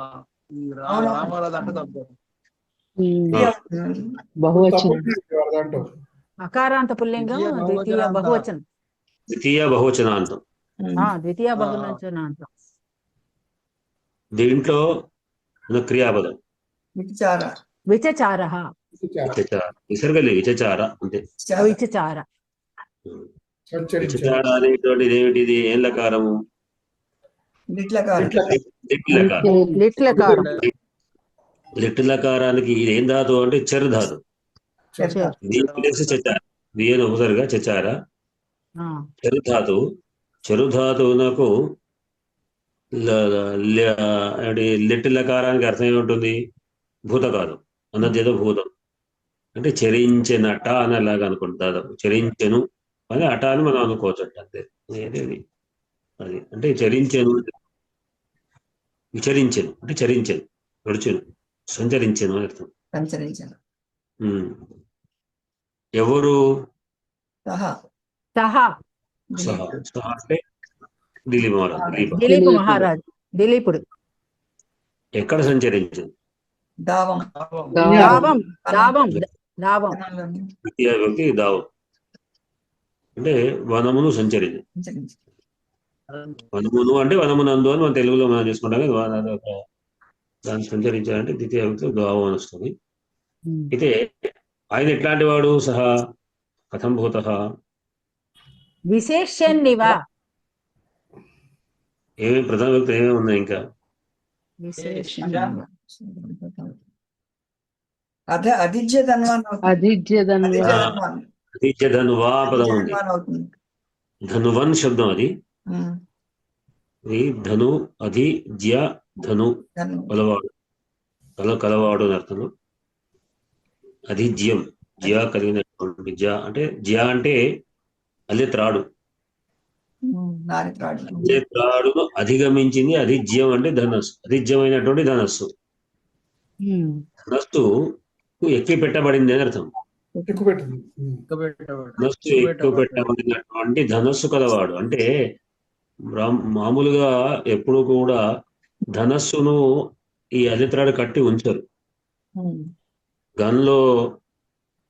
రామారావు అంటే తప్పు. బహువచనం. దాంట్లో అకారాంత పుల్లింగం ద్వితీయ బహువచనం. ద్వితీయ బహువచనాంతం. ద్వితీయ బహువచనాంతం. దీంట్లో క్రియాపదం విచార విచచారః. విసర్గలే విచచార అంతే. విచచార. విచచార అనేటువంటిది ఏమిటిది? ఏం లకారము? లిట్లకారం. లిట్లకారం. లిట్ లకారానికి ఇది ఏం ధాతు అంటే చర్ ధాతు. చచార దీని ఉపసరిగా చచార చరు ధాతు. చరు ధాతువునకు లిట్ లకారానికి అర్థం ఏముంటుంది? భూతకాలం. అన్నదేదో భూతం అంటే చరించెనట అని అలాగా అనుకోండి. దాదాపు చరించెను అని అట అని మనం అనుకోవచ్చు. అంతే. ఏదేది అది అంటే చరించెను, విచరించెను అంటే చరించెను, నడుచును, సంచరించెను అని అర్థం. సంచరించను. ఎవరు? సహా సహా. సహా. సహా అంటే దిలీప్ మహారాజ్. దిలీప్ మహారాజ్. దిలీపుడు. ఎక్కడ సంచరించింది? దావం దావం. దావం. దావం. ద్వితీయ విభక్తి దావం అంటే వనమును సంచరించింది. సంచరించు. వనమును అంటే వనమునందు అని మన తెలుగులో మనం చేసుకుంటాం కదా, అదొక దాన్ని సంచరించాలంటే ద్వితీయ విభక్తి దావం అని వస్తుంది. అయితే ఆయన ఎట్లాంటి వాడు సహా కథం భూతః విశేషణ్ణివ. ఏమేమి ప్రధాన వ్యక్తులు ఏమేమి ఉన్నాయి ఇంకా? విశేషణ్ణివ. అధిజ్య ధన్వాన్ అవుతుంది. అధిజ్య ధన్వ. అధిజ్య ధన్వాన్. అధిజ్య ధనువా పదం అధిజ్య ఉంది. ధన్వాన్ అవుతుంది. ధనువన్ శబ్దం అది. ఉమ్. ఇది ధను అధి జ్య ధను ధన్వం. కలవాడు, కలవాడు అని అర్థంలో. అధిజ్యం జ్య కలిగినటువంటి, జ్య అంటే అదే త్రాడు. నారిత్రాడు. అదే త్రాడును అధిగమించింది అధిజ్యం అంటే ధనస్సు, అధిజ్యమైనటువంటి ధనస్సు. ధనస్సు ఎక్కి పెట్టబడింది అని అర్థం. ఎక్కువ పెట్టింది. ధనస్సు ఎక్కువ పెట్టబడినటువంటి ధనస్సు కలవాడు అంటే మామూలుగా ఎప్పుడు కూడా ధనస్సును ఈ అధిత్రాడు కట్టి ఉంచరు. గన్లో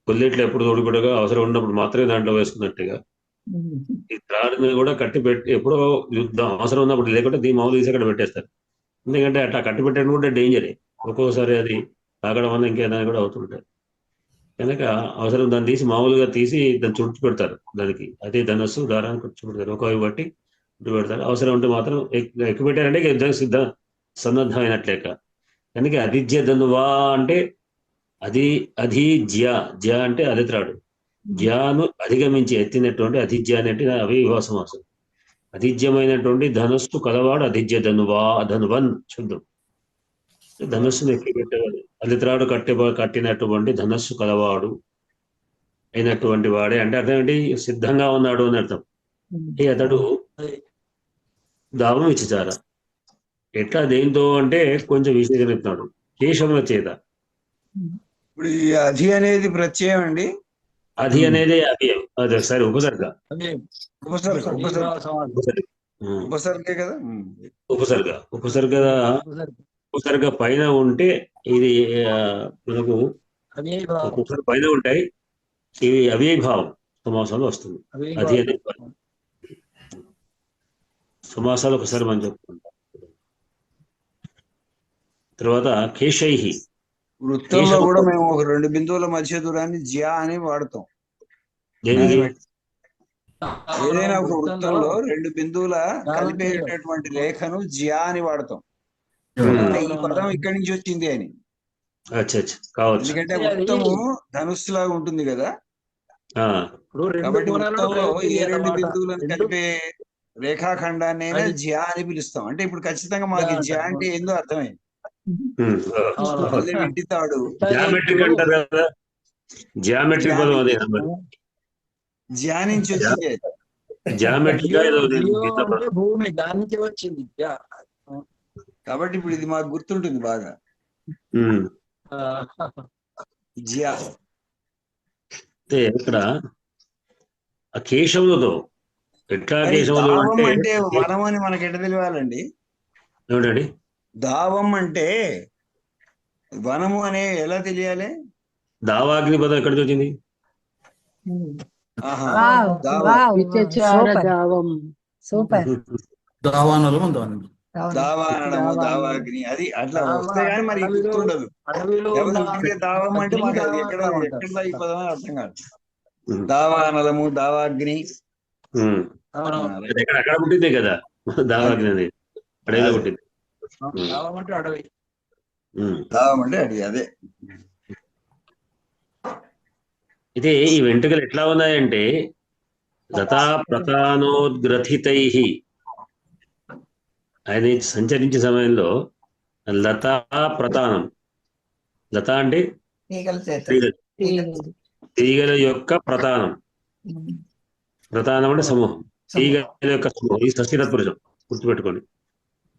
కొల్లేట్లు ఎప్పుడు తోడుపెట్టగా అవసరం ఉన్నప్పుడు మాత్రమే దాంట్లో వేసుకున్నట్టుగా ఈ త్రాడుని కూడా కట్టి పెట్టి ఎప్పుడో యుద్ధం అవసరం ఉన్నప్పుడు, లేకుంటే దీని మామూలు తీసి అక్కడ పెట్టేస్తారు. ఎందుకంటే అట్లా కట్టి పెట్టడం కూడా డేంజరే. ఒక్కోసారి అది తాగడం వల్ల ఇంకేదైనా కూడా అవుతుంటాయి. కనుక అవసరం దాన్ని తీసి మామూలుగా తీసి దాన్ని చుట్టు పెడతారు. దానికి అదే ధనస్సు దారాన్ని చుట్టు పెడతారు, ఒక వైపు బట్టి చుట్టు పెడతారు. అవసరం ఉంటే మాత్రం ఎక్కువ పెట్టారంటే యుద్ధం సన్నద్ధమైనట్లేక. కనుక అధిజ్య ధనువా అంటే అధిజ్య, జ్య అంటే అధిత్రాడు, జ్యాను అధిగమించి ఎత్తినటువంటి అధిజ్య అనేటి అవిభావ సమాసం. అధిజ్యమైనటువంటి ధనస్సు కలవాడు అధిజ్య ధనువా, ధనువన్ శబ్దం. ధనస్సును ఎక్కి పెట్టేవాడు, అధిత్రాడు కట్టినటువంటి ధనస్సు కలవాడు అయినటువంటి వాడే అంటే అర్థం ఏంటి? సిద్ధంగా ఉన్నాడు అని అర్థం. అతడు దావం ఇచ్చిచారా. ఎట్లా దేంతో అంటే కొంచెం విశేషం చెప్తున్నాడు, కేశముల చేత. ఇప్పుడు ఈ అధి అనేది ప్రత్యయం అండి. అధి అనేది అవ్యయం, అదే సరే ఉపసర్గ. ఉపసర్గే కదా. ఉపసర్గ పైన ఉంటే ఇది మనకు ఉపసర్గ పైన ఉంటాయి, ఇవి అవ్యయభావం సమాసాలు వస్తుంది. అధి అనే సమాసాలు ఒకసారి మనం చెప్పుకుంటాం. తర్వాత కేశై, వృత్తంలో కూడా మేము ఒక 2 బిందువుల మధ్య దూరాన్ని జ్యా అని వాడతాం. దేనికి? ఏదైనా ఒక వృత్తంలో 2 బిందువుల కలిపేటటువంటి రేఖను జ్యా అని వాడతాం. ఈ పదం ఇక్కడి నుంచి వచ్చింది అని. కావచ్చు. ఎందుకంటే వృత్తము ధనుస్సు లాగా ఉంటుంది కదా, కాబట్టి వృత్తంలో ఏ 2 బిందువులను కలిపే రేఖాఖండాన్ని జ్యా అని పిలుస్తాం. అంటే ఇప్పుడు ఖచ్చితంగా మాకు జ్యా అంటే ఏందో అర్థమైంది. వింటితాడు జియామెట్రిక్ అంటారు కదా, జియామెట్రిక్ పదం అదే. జ్యా నుంచి వచ్చింది. జియామెట్రిక్ భూమి దాని నుంచి వచ్చింది. కాబట్టి ఇప్పుడు ఇది మాకు గుర్తుంటుంది బాగా. జ్యా ఇక్కడ ఆ కేశవులతో ఎట్లా కేశవులు అంటే వనం అని మనకి ఎట్లా తెలియాలండి? ఏమిటండి దావం అంటే వనము అనే ఎలా తెలియాలి? దావాగ్ని పదం ఎక్కడికి వచ్చింది? సూపర్. దావానలము దావానడము, దావాగ్ని, అది అట్లా వస్తే కానీ మరి గుర్తుండదు. దావం అంటే మాకు అది ఎక్కడ ఈ పదం అని అర్థం కాదు. దావానలము, దావాగ్ని అక్కడ పుట్టిందే కదా దావాగ్ని అనేది, అడవిలో పుట్టింది. దావం అంటే అడవి, దావం అంటే అడవి. అదే అయితే ఈ వెంట్రుకలు ఎట్లా ఉన్నాయంటే లతా ప్రతానోద్గ్రథితై, ఆయన సంచరించే సమయంలో లతా ప్రతానం, లత అంటే తీగల యొక్క ప్రతానం, ప్రతానం అంటే సమూహం, తీగల యొక్క సమూహం. ఈ షష్ఠీతత్పురుషం గుర్తుపెట్టుకోండి.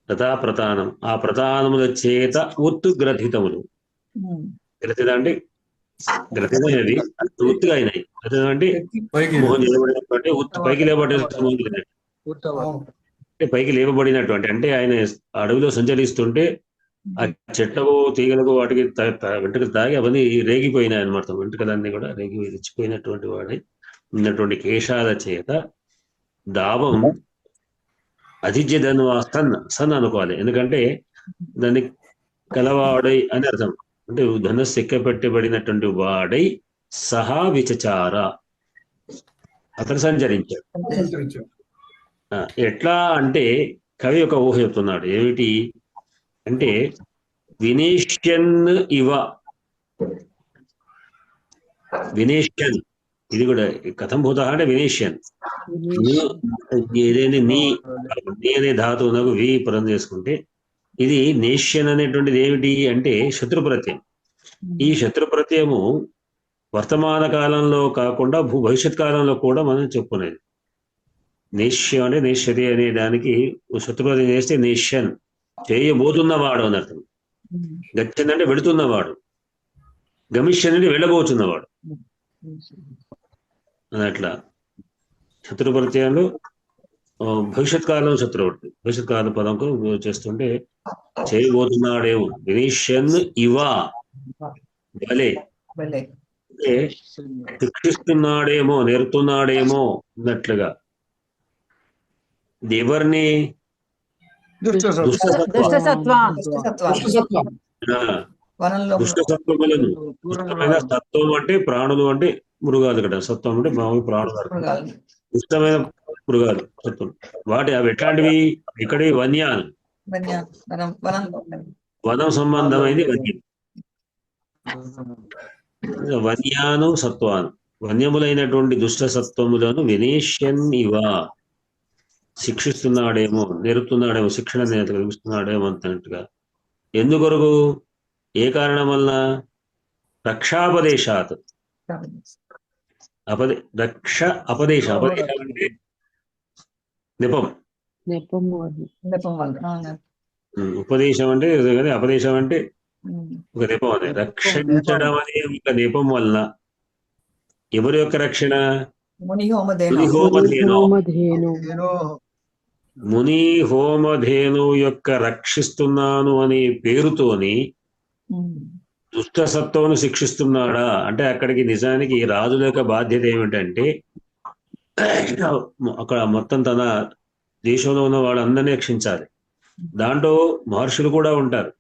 లతా ప్రతానం, ఆ ప్రతానముల చేత ఉత్తుగ్రథితములు. గ్రథిత అంటే గ్రథితమైనవి ఉత్తుగా అయినాయి. గ్రథితం అంటే మోహం నిలబడినటువంటి పైకి లేబడినటువంటి, పైకి లేవబడినటువంటి అంటే ఆయన అడవిలో సంచరిస్తుంటే ఆ చెట్లకు తీగలకు వాటికి వెంట్రుకలు తాగి అవన్నీ రేగిపోయినాయి అనమాట. వెంట్రుకలన్నీ కూడా రేగి రెచ్చిపోయినటువంటి వాడి ఉన్నటువంటి కేశాల చేత దావం అధిజ్యధన్వా సన్ అనుకోవాలి. ఎందుకంటే దాన్ని కలవాడై అని అర్థం. అంటే ధనస్సు ఎక్కపెట్టబడినటువంటి వాడై సహా విచచార, అతను సంచరించాడు. సంచరించాడు. ఎట్లా అంటే కవి ఒక ఊహ చెప్తున్నాడు. ఏమిటి అంటే వినేష్యన్ ఇవ, వినేష్యన్, ఇది కూడా కథం భూత అంటే వినేష్యన్. ఏదైనా నీ అనే ధాతువునకు వి పరం చేసుకుంటే ఇది నేష్యన్ అనేటువంటిది ఏమిటి అంటే శత్రు ప్రత్యయం. ఈ శత్రు ప్రత్యయము వర్తమాన కాలంలో కాకుండా భవిష్యత్ కాలంలో కూడా మనం చెప్పుకునేది. నేష్యం అంటే నేష్యతి అనే దానికి శత్రు ప్రత్యయం చేస్తే నేష్యన్, చేయబోతున్నవాడు అని అర్థం. గచ్చన్ అంటే వెళుతున్నవాడు, గమిష్యన్ అంటే వెళ్ళబోతున్నవాడు అని. అట్లా శత్రు ప్రత్యయంలో భవిష్యత్ కాలం శత్రువు ఉంటుంది. భవిష్యత్ కాలం పదంకు చేస్తుంటే చేయబోతున్నాడేమో, వినేష్యన్ ఇవా భలే, అంటే శిక్షిస్తున్నాడేమో, నేర్పుతున్నాడేమో అన్నట్లుగా. ఇది ఎవరిని? దుష్టసత్వం. దుష్టసత్వం. దుష్టసత్వములను. దుష్టమైన సత్వం అంటే ప్రాణులు, అంటే మృగాలు కదా. సత్వం అంటే మామూలు ప్రాణులు, దుష్టమైన మృగాలు సత్వం. వాటి అవి ఎట్లాంటివి? ఇక్కడి వన్యాలు, వనం సంబంధమైనది వన్యం. వన్యాను సత్వాను, వన్యములైనటువంటి దుష్ట సత్వములను వినేష్యన్ ఇవా, శిక్షిస్తున్నాడేమో, నేర్పుతున్నాడేమో, శిక్షణ కలిగిస్తున్నాడేమో అంతగా. ఎందుకొరకు? ఏ కారణం వలన? రక్షాపదేశాత్. రక్ష అపదేశ, అపదేశం అంటే నెపం. ఉపదేశం అంటే అపదేశం అంటే ఒక నెపం. అనే రక్షించడం అనే ఒక నెపం వలన ఎవరి యొక్క రక్షణ? ముని హోమధేను యొక్క రక్షిస్తున్నాను అనే పేరుతోని దుష్ట సత్వమును శిక్షిస్తున్నాడా అంటే అక్కడికి నిజానికి రాజుల యొక్క బాధ్యత ఏమిటంటే అక్కడ మొత్తం తన దేశంలో ఉన్న వాళ్ళందరినీ రక్షించాలి. దాంట్లో మహర్షులు కూడా ఉంటారు.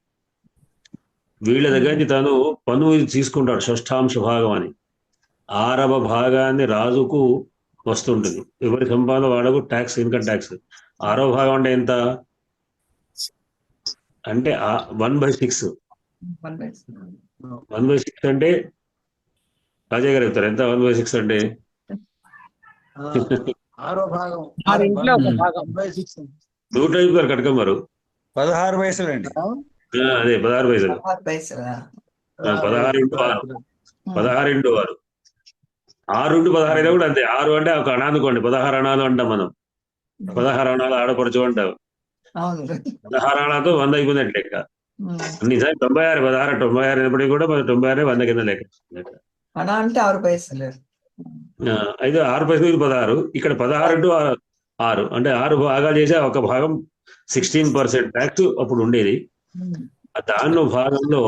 వీళ్ళ దగ్గర నుంచి తను పన్ను తీసుకుంటాడు, షష్ఠాంశ భాగం అని. 6వ భాగాన్ని రాజుకు వస్తుంటుంది. ఎవరి సంపాదన వాళ్ళకు ట్యాక్స్, ఇన్కమ్ ట్యాక్స్. 6వ భాగం అంటే ఎంత అంటే 1/6. 1/6 అంటే రాజా గారు చెప్తారు ఎంత 1/6 అంటే? 100 కటకం వారు 16 పైసలండి. అదే 16 పైసలు. 16 × 6, 16 × 6, 6 × 16 అయినా కూడా అంతే. 6 అంటే ఒక అణా అనుకోండి, 16 అణాలు అంటాం మనం. 16 అణాలు ఆడపరచు అంటాం. 16 అణాతో 100 అయిపోయిందంటే లెక్క. నిజానికి 96, 16 96 అయినప్పటికీ కూడా 96 100 కింద లెక్క. అంటే 6 పైసలు. అయితే 6 పైసలు, ఇది 16. ఇక్కడ 16 × 6 అంటే 6 భాగాలు చేసే ఒక భాగం 16% ట్యాక్స్ అప్పుడు ఉండేది. దానిలో భాగంలో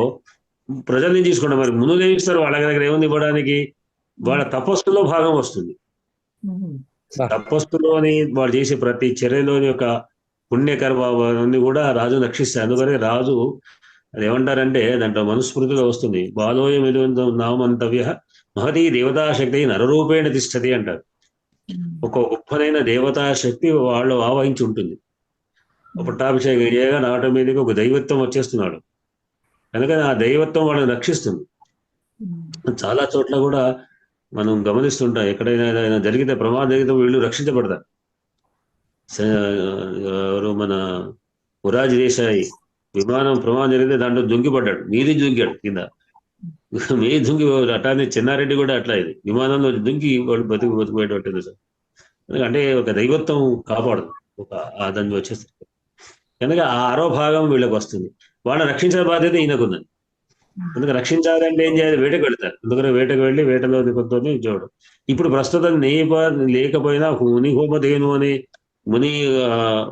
ప్రజల్ని తీసుకుంటాం. మరి ముందు ఏమి ఇస్తారు? వాళ్ళ దగ్గర ఏముంది ఇవ్వడానికి? వాళ్ళ తపస్సులో భాగం వస్తుంది. తపస్సులోని వాళ్ళు చేసే ప్రతి చర్యలోని యొక్క పుణ్యకర్మాన్ని కూడా రాజు రక్షిస్తారు. అందుకని రాజు అది ఏమంటారంటే దాంట్లో మనుస్మృతిలో వస్తుంది, బాలోయం నామంతవ్య మహతీ దేవతాశక్తి నరరూపేణ తిష్టతి అంటారు. ఒక గొప్పనైన దేవతాశక్తి వాళ్ళు ఆవహించి ఉంటుంది. పట్టాభిషేకం చేయగా ఆటోమేటిక్గా ఒక దైవత్వం వచ్చేస్తున్నాడు. అందుకని ఆ దైవత్వం వాళ్ళని రక్షిస్తుంది. చాలా చోట్ల కూడా మనం గమనిస్తుంటాం, ఎక్కడైనా ఏదైనా జరిగితే, ప్రమాదం జరిగితే వీళ్ళు రక్షించబడతారు. మన మురాజ్ దేశాయి విమానం ప్రమాదం జరిగితే దాంట్లో దుంకిపడ్డాడు, మీది దుంకాడు కింద, మీది దుంకి అట్లానే చెన్నారెడ్డి కూడా అట్లా ఇది విమానంలో దుంకి వాళ్ళు బతికిపోయేటట్టుంది సార్. ఎందుకంటే ఒక దైవత్వం కాపాడదు, ఒక దాన్ని వచ్చేస్తుంది. కనుక ఆ 6వ భాగం వీళ్ళకి వస్తుంది. వాళ్ళని రక్షించిన బాధ్యత ఈయనకుందని. అందుకే రక్షించాలంటే ఏం చేయాలి? వేటకు వెళ్తారు. అందుకని వేటకు వెళ్ళి వేటలో దిగుతుంది చూడడం. ఇప్పుడు ప్రస్తుతం లేకపోయినా ముని హోమధేను అనే ముని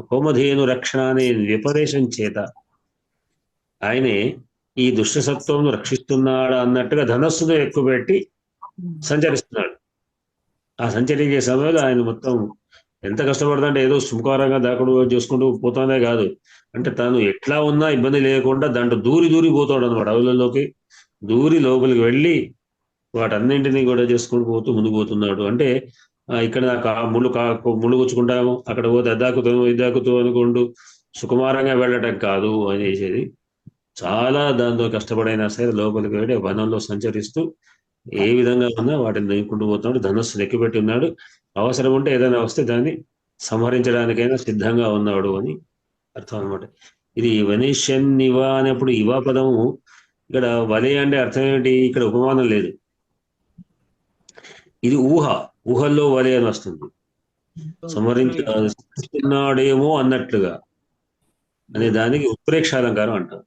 హోమధేను రక్షణ అనే వ్యపదేశం చేత ఆయనే ఈ దుష్టసత్వం రక్షిస్తున్నాడు అన్నట్టుగా ధనస్సును ఎక్కువ పెట్టి సంచరిస్తున్నాడు. ఆ సంచరించే సమయంలో ఆయన మొత్తం ఎంత కష్టపడతా ఏదో సుఖకరంగా దాకుడు చేసుకుంటూ పోతానే కాదు, అంటే తను ఎట్లా ఉన్నా ఇబ్బంది లేకుండా దాంట్లో దూరి దూరి పోతాడు అనమాట. అడవులలోకి దూరి లోపలికి వెళ్ళి వాటన్నింటినీ కూడా చేసుకుంటూ పోతూ ముందుకు పోతున్నాడు. అంటే ఇక్కడ నాకు ముళ్ళు గుచ్చుకుంటాము, అక్కడ పోతే అద్దాకుతాము ఇద్దాకుతాం అనుకుంటూ సుకుమారంగా వెళ్ళటం కాదు అనేసి చాలా దాంతో కష్టపడైనా సరే లోపలికి వెళ్ళి వనంలో సంచరిస్తూ ఏ విధంగా ఉన్నా వాటిని నెయ్యుకుంటూ పోతున్నాడు. ధనుస్సు నెక్కిపెట్టి ఉన్నాడు. అవసరం ఉంటే ఏదైనా వస్తే దాన్ని సంహరించడానికైనా సిద్ధంగా ఉన్నాడు అని అర్థం అనమాట. ఇది వనేష్యన్ ఇవా అనేప్పుడు ఇవా పదము ఇక్కడ వలే అంటే అర్థం ఏంటి? ఇక్కడ ఉపమానం లేదు, ఇది ఊహల్లో వలే అని వస్తుంది. సంహరించున్నాడేమో అన్నట్లుగా అనే దానికి ఉత్ప్రేక్షాలంకారం అంటారు.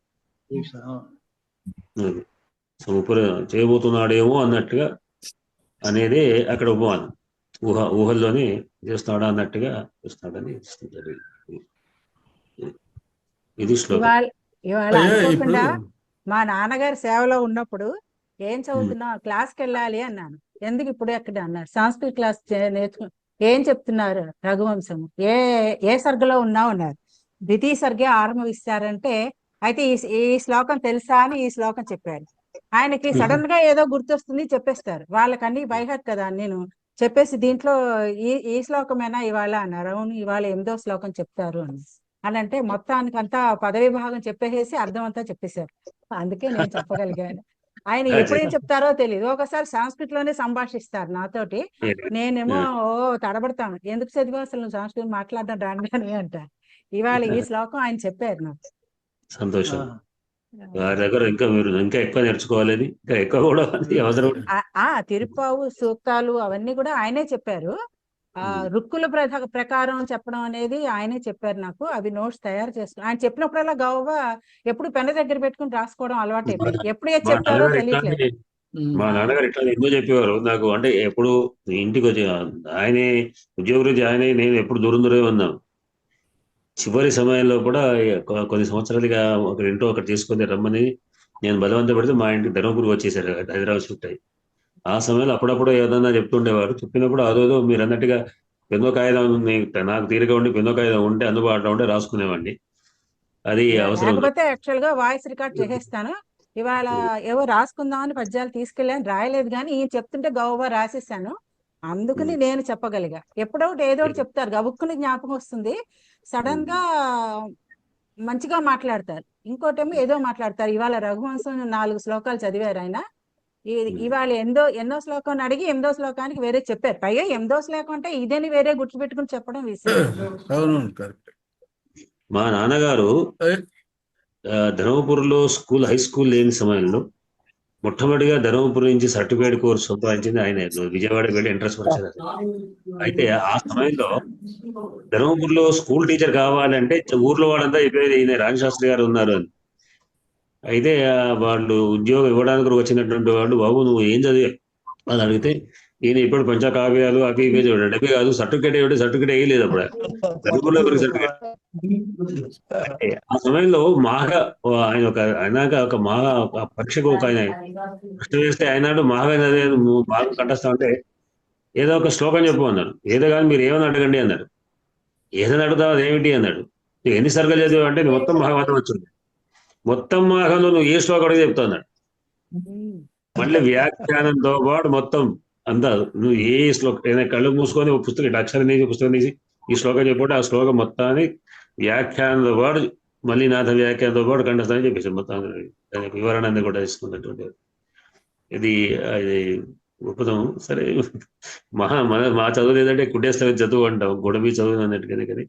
చేయబోతున్నాడేమో అన్నట్టుగా అనేది అక్కడ ఉపమానం. ఊహల్లోనే చేస్తాడా అన్నట్టుగా చూస్తాడని ఇది శ్లోకం. ఇవాళ అనుకోకుండా మా నాన్నగారి సేవలో ఉన్నప్పుడు ఏం చదువుతున్నావు, క్లాస్కి వెళ్ళాలి అన్నాను. ఎందుకు ఇప్పుడు ఎక్కడ అన్నారు, సంస్కృత క్లాస్ నేర్చుకు ఏం చెప్తున్నారు రఘువంశము, ఏ సర్గలో ఉన్నావు అన్నారు. ద్వితీయ సర్గే ఆరంభిస్తారంటే అయితే ఈ శ్లోకం తెలుసా అని ఈ శ్లోకం చెప్పారు. ఆయనకి సడన్ గా ఏదో గుర్తొస్తుంది చెప్పేస్తారు. వాళ్ళకన్నీ బైహార్ట్ కదా. నేను చెప్పేసి దీంట్లో ఈ శ్లోకమేనా ఇవాళ అన్నారు. అవును ఇవాళ 8వ శ్లోకం చెప్తారు అని అంటే మొత్తానికి అంతా పదవి భాగం చెప్పేసి అర్థం అంతా చెప్పేశారు. అందుకే నేను చెప్పగలిగాను. ఆయన ఎప్పుడేం చెప్తారో తెలియదు. ఒకసారి సంస్కృతిలోనే సంభాషిస్తారు నాతోటి. నేనేమో తడబడతాను, ఎందుకు చదివా అసలు నువ్వు సంస్కృతం మాట్లాడడం రాని అంటారు. ఇవాళ ఈ శ్లోకం ఆయన చెప్పారు నాకు. సంతోషం. వారి దగ్గర ఇంకా మీరు ఇంకా ఎక్కువ నేర్చుకోవాలని, ఇంకా ఎక్కువ కూడా అవసరం. తిరుప్పావు సూక్తాలు అవన్నీ కూడా ఆయనే చెప్పారు. రుక్కుల ప్రకారం చెప్పడం అనేది ఆయనే చెప్పారు నాకు. అవి నోట్స్ తయారు చేసుకుని ఆయన చెప్పినప్పుడల్లా గౌరవ ఎప్పుడు పెన్ను దగ్గర పెట్టుకుని రాసుకోవడం అలవాటు అయిపోయింది. ఎప్పుడు ఏది చెప్తారో తెలియట్లేదు. మా నాన్నగారు ఇట్లా ఎన్నో చెప్పేవారు నాకు. అంటే ఎప్పుడు ఇంటికి వచ్చి ఆయనే ఉద్యోగరీత్యా ఆయనే, నేను ఎప్పుడు దూరం ఉన్నాం. చివరి సమయంలో కూడా కొన్ని సంవత్సరాలుగా ఇంటో ఒకటి తీసుకొని రమ్మని నేను బలవంత పెడితే మా ఇంటికి ధర్మపురి వచ్చేసారు, హైదరాబాద్ షిఫ్ట్ అయ్యి. ఆ సమయంలో అప్పుడప్పుడు ఏదన్నా చెప్తుండేవారు. చెప్పినప్పుడు అదేదో మీరు అన్నట్టుగా పెన్నో కాగితం నాకు తీరిక ఉండి పెన్నో కాగితం ఉంటే అందుబాటులో ఉంటే రాసుకునేవాడిని. అది అవసరం. లేకపోతే యాక్చువల్ గా వాయిస్ రికార్డ్ చేసేస్తాను. ఇవాళ ఏవో రాసుకుందామని పద్యాలు తీసుకెళ్ళాను, రాయలేదు కానీ ఈయన చెప్తుంటే గౌరవ రాసేసాను. అందుకని నేను చెప్పగలిగా. ఎప్పుడో ఏదో చెప్తారు, గబుక్కుని జ్ఞాపకం వస్తుంది. సడన్ గా మంచిగా మాట్లాడతారు, ఇంకోటేమో ఏదో మాట్లాడతారు. ఇవాళ రఘువంశం 4 శ్లోకాలు చదివారు ఆయన. ఇవాళ ఎన్నో శ్లోకం అడిగి 8వ శ్లోకానికి వేరే చెప్పారు. పైగా 8వ శ్లోకం అంటే ఇదేని వేరే గుర్తుపెట్టుకుని చెప్పడం విషయం. మా నాన్నగారు ధర్మపురిలో హై స్కూల్ లేని సమయంలో మొట్టమొదటిగా ధర్మపురి నుంచి సర్టిఫికేట్ కోర్స్ సంపాదించింది ఆయన. విజయవాడకి వెళ్ళి ఎంట్రన్స్ వచ్చారు. అయితే ఆ సమయంలో ధర్మపురిలో స్కూల్ టీచర్ కావాలంటే ఊర్లో వాళ్ళంతా చెప్పేది ఈయన రాజశాస్త్రి గారు ఉన్నారు అని. అయితే వాళ్ళు ఉద్యోగం ఇవ్వడానికి వచ్చినటువంటి వాళ్ళు, బాబు నువ్వు ఏం చదివే అని అడిగితే ఈయన ఇప్పుడు పంచకావ్యాలు అవి ఇవే చూడండి, అవి కాదు సర్టిఫికేట్ వేయలేదు అప్పుడు ధర్మపురిలో సర్టిఫికేట్. ఆ సమయంలో ఆయన ఒక పరీక్షకు ఒక ఆయన ప్రశ్న వేస్తే ఆయన మాగా బాగా కంటస్తా ఉంటే ఏదో ఒక శ్లోకం చెప్పు అన్నాడు. ఏదో కానీ మీరు ఏమని అడగండి అన్నాడు. ఏదని అడుగుతావు అదేమిటి అన్నాడు. నువ్వు ఎన్ని సర్గలు చదివావు అంటే మొత్తం మహాభారతం వచ్చింది. మొత్తం మహాభారతంలో నువ్వు ఏ శ్లోకం అడిగి చెప్తావు అన్నాడు. మళ్ళీ వ్యాఖ్యానంతో పాటు మొత్తం అంతా నువ్వు ఏ శ్లోకం కళ్ళు మూసుకొని పుస్తకం ఇట్లా అక్షరం తీసి పుస్తకం తీసి ఈ శ్లోకం చెప్పంటే ఆ శ్లోకం మొత్తాన్ని వ్యాఖ్యానంతో పాటు మళ్ళీ నాథ వ్యాఖ్యానంతో పాటు కంఠస్థానం చెప్పేసి మొత్తం వివరణ కూడా తీసుకున్నటువంటి ఇది గొప్పదం. సరే మా చదువు లేదంటే కుట్టేస్తే చదువు అంటాం, గొడవ చదువు అన్నట్టుగానే. కానీ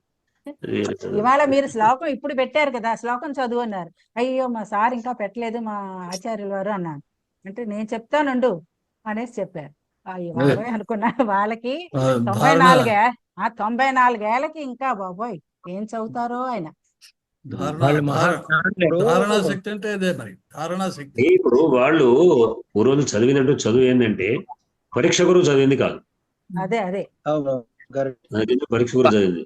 ఇవాళ మీరు శ్లోకం ఇప్పుడు పెట్టారు కదా, శ్లోకం చదువు అన్నారు. అయ్యో మా సార్ ఇంకా పెట్టలేదు మా ఆచార్యుల వారు అన్నాను. అంటే నేను చెప్తానుండు అనేసి చెప్పారు. అనుకున్నా వాళ్ళకి 94 ఏళ్ళకి ఇంకా బాబోయ్ ఏం చదువుతారో ఆయన. ఇప్పుడు వాళ్ళు పూర్వం చదివినట్టు చదువు ఏంటంటే పరీక్ష గురువు చదివింది కాదు. అదే పరీక్ష గురువు చదివింది.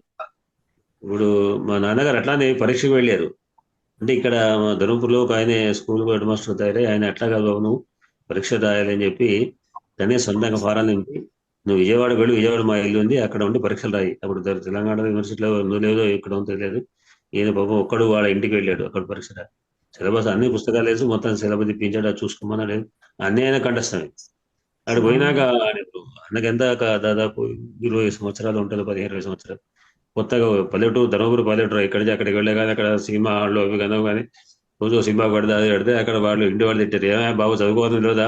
ఇప్పుడు మా నాన్నగారు అట్లానే పరీక్షకు వెళ్ళారు. అంటే ఇక్కడ ధర్మపురిలో ఒక ఆయన స్కూల్ హెడ్ మాస్టర్ తయారై ఆయన ఎట్లా కాదు బాబు నువ్వు పరీక్ష రాయాలని చెప్పి తనే సొంతంగా ఫారాలు నింపి నువ్వు విజయవాడకు వెళ్ళి, విజయవాడ మా ఇల్లు ఉంది, అక్కడ ఉండి పరీక్షలు రాయి. అప్పుడు తెలంగాణ యూనివర్సిటీలో ఉందో లేదో ఇక్కడ ఉందో తెలియదు. ఈయన పాపం ఒక్కడు వాళ్ళ ఇంటికి వెళ్ళాడు, అక్కడ పరీక్ష రాయి. సిలబస్ అన్ని పుస్తకాలు వేసి మొత్తం సిలబస్ ఇప్పించాడు, అది చూసుకోమన్నాడు. అన్నీ అయినా కంఠస్థమే. అక్కడ పోయినాక అన్నకెంత దాదాపు 20 సంవత్సరాలు ఉంటుంది, 15-20 సంవత్సరాలు. కొత్తగా పల్లెటూరు, ధర్మపురి పల్లెటూరు, ఇక్కడికి అక్కడికి వెళ్ళే కానీ అక్కడ సినిమా హాల్లో అవి కనవు కానీ రోజు సినిమా పడితే అది పెడితే అక్కడ వాళ్ళు ఇంటి వాళ్ళు తిట్టారు, ఏమైనా బాబు చదువుకోవడం లేదా,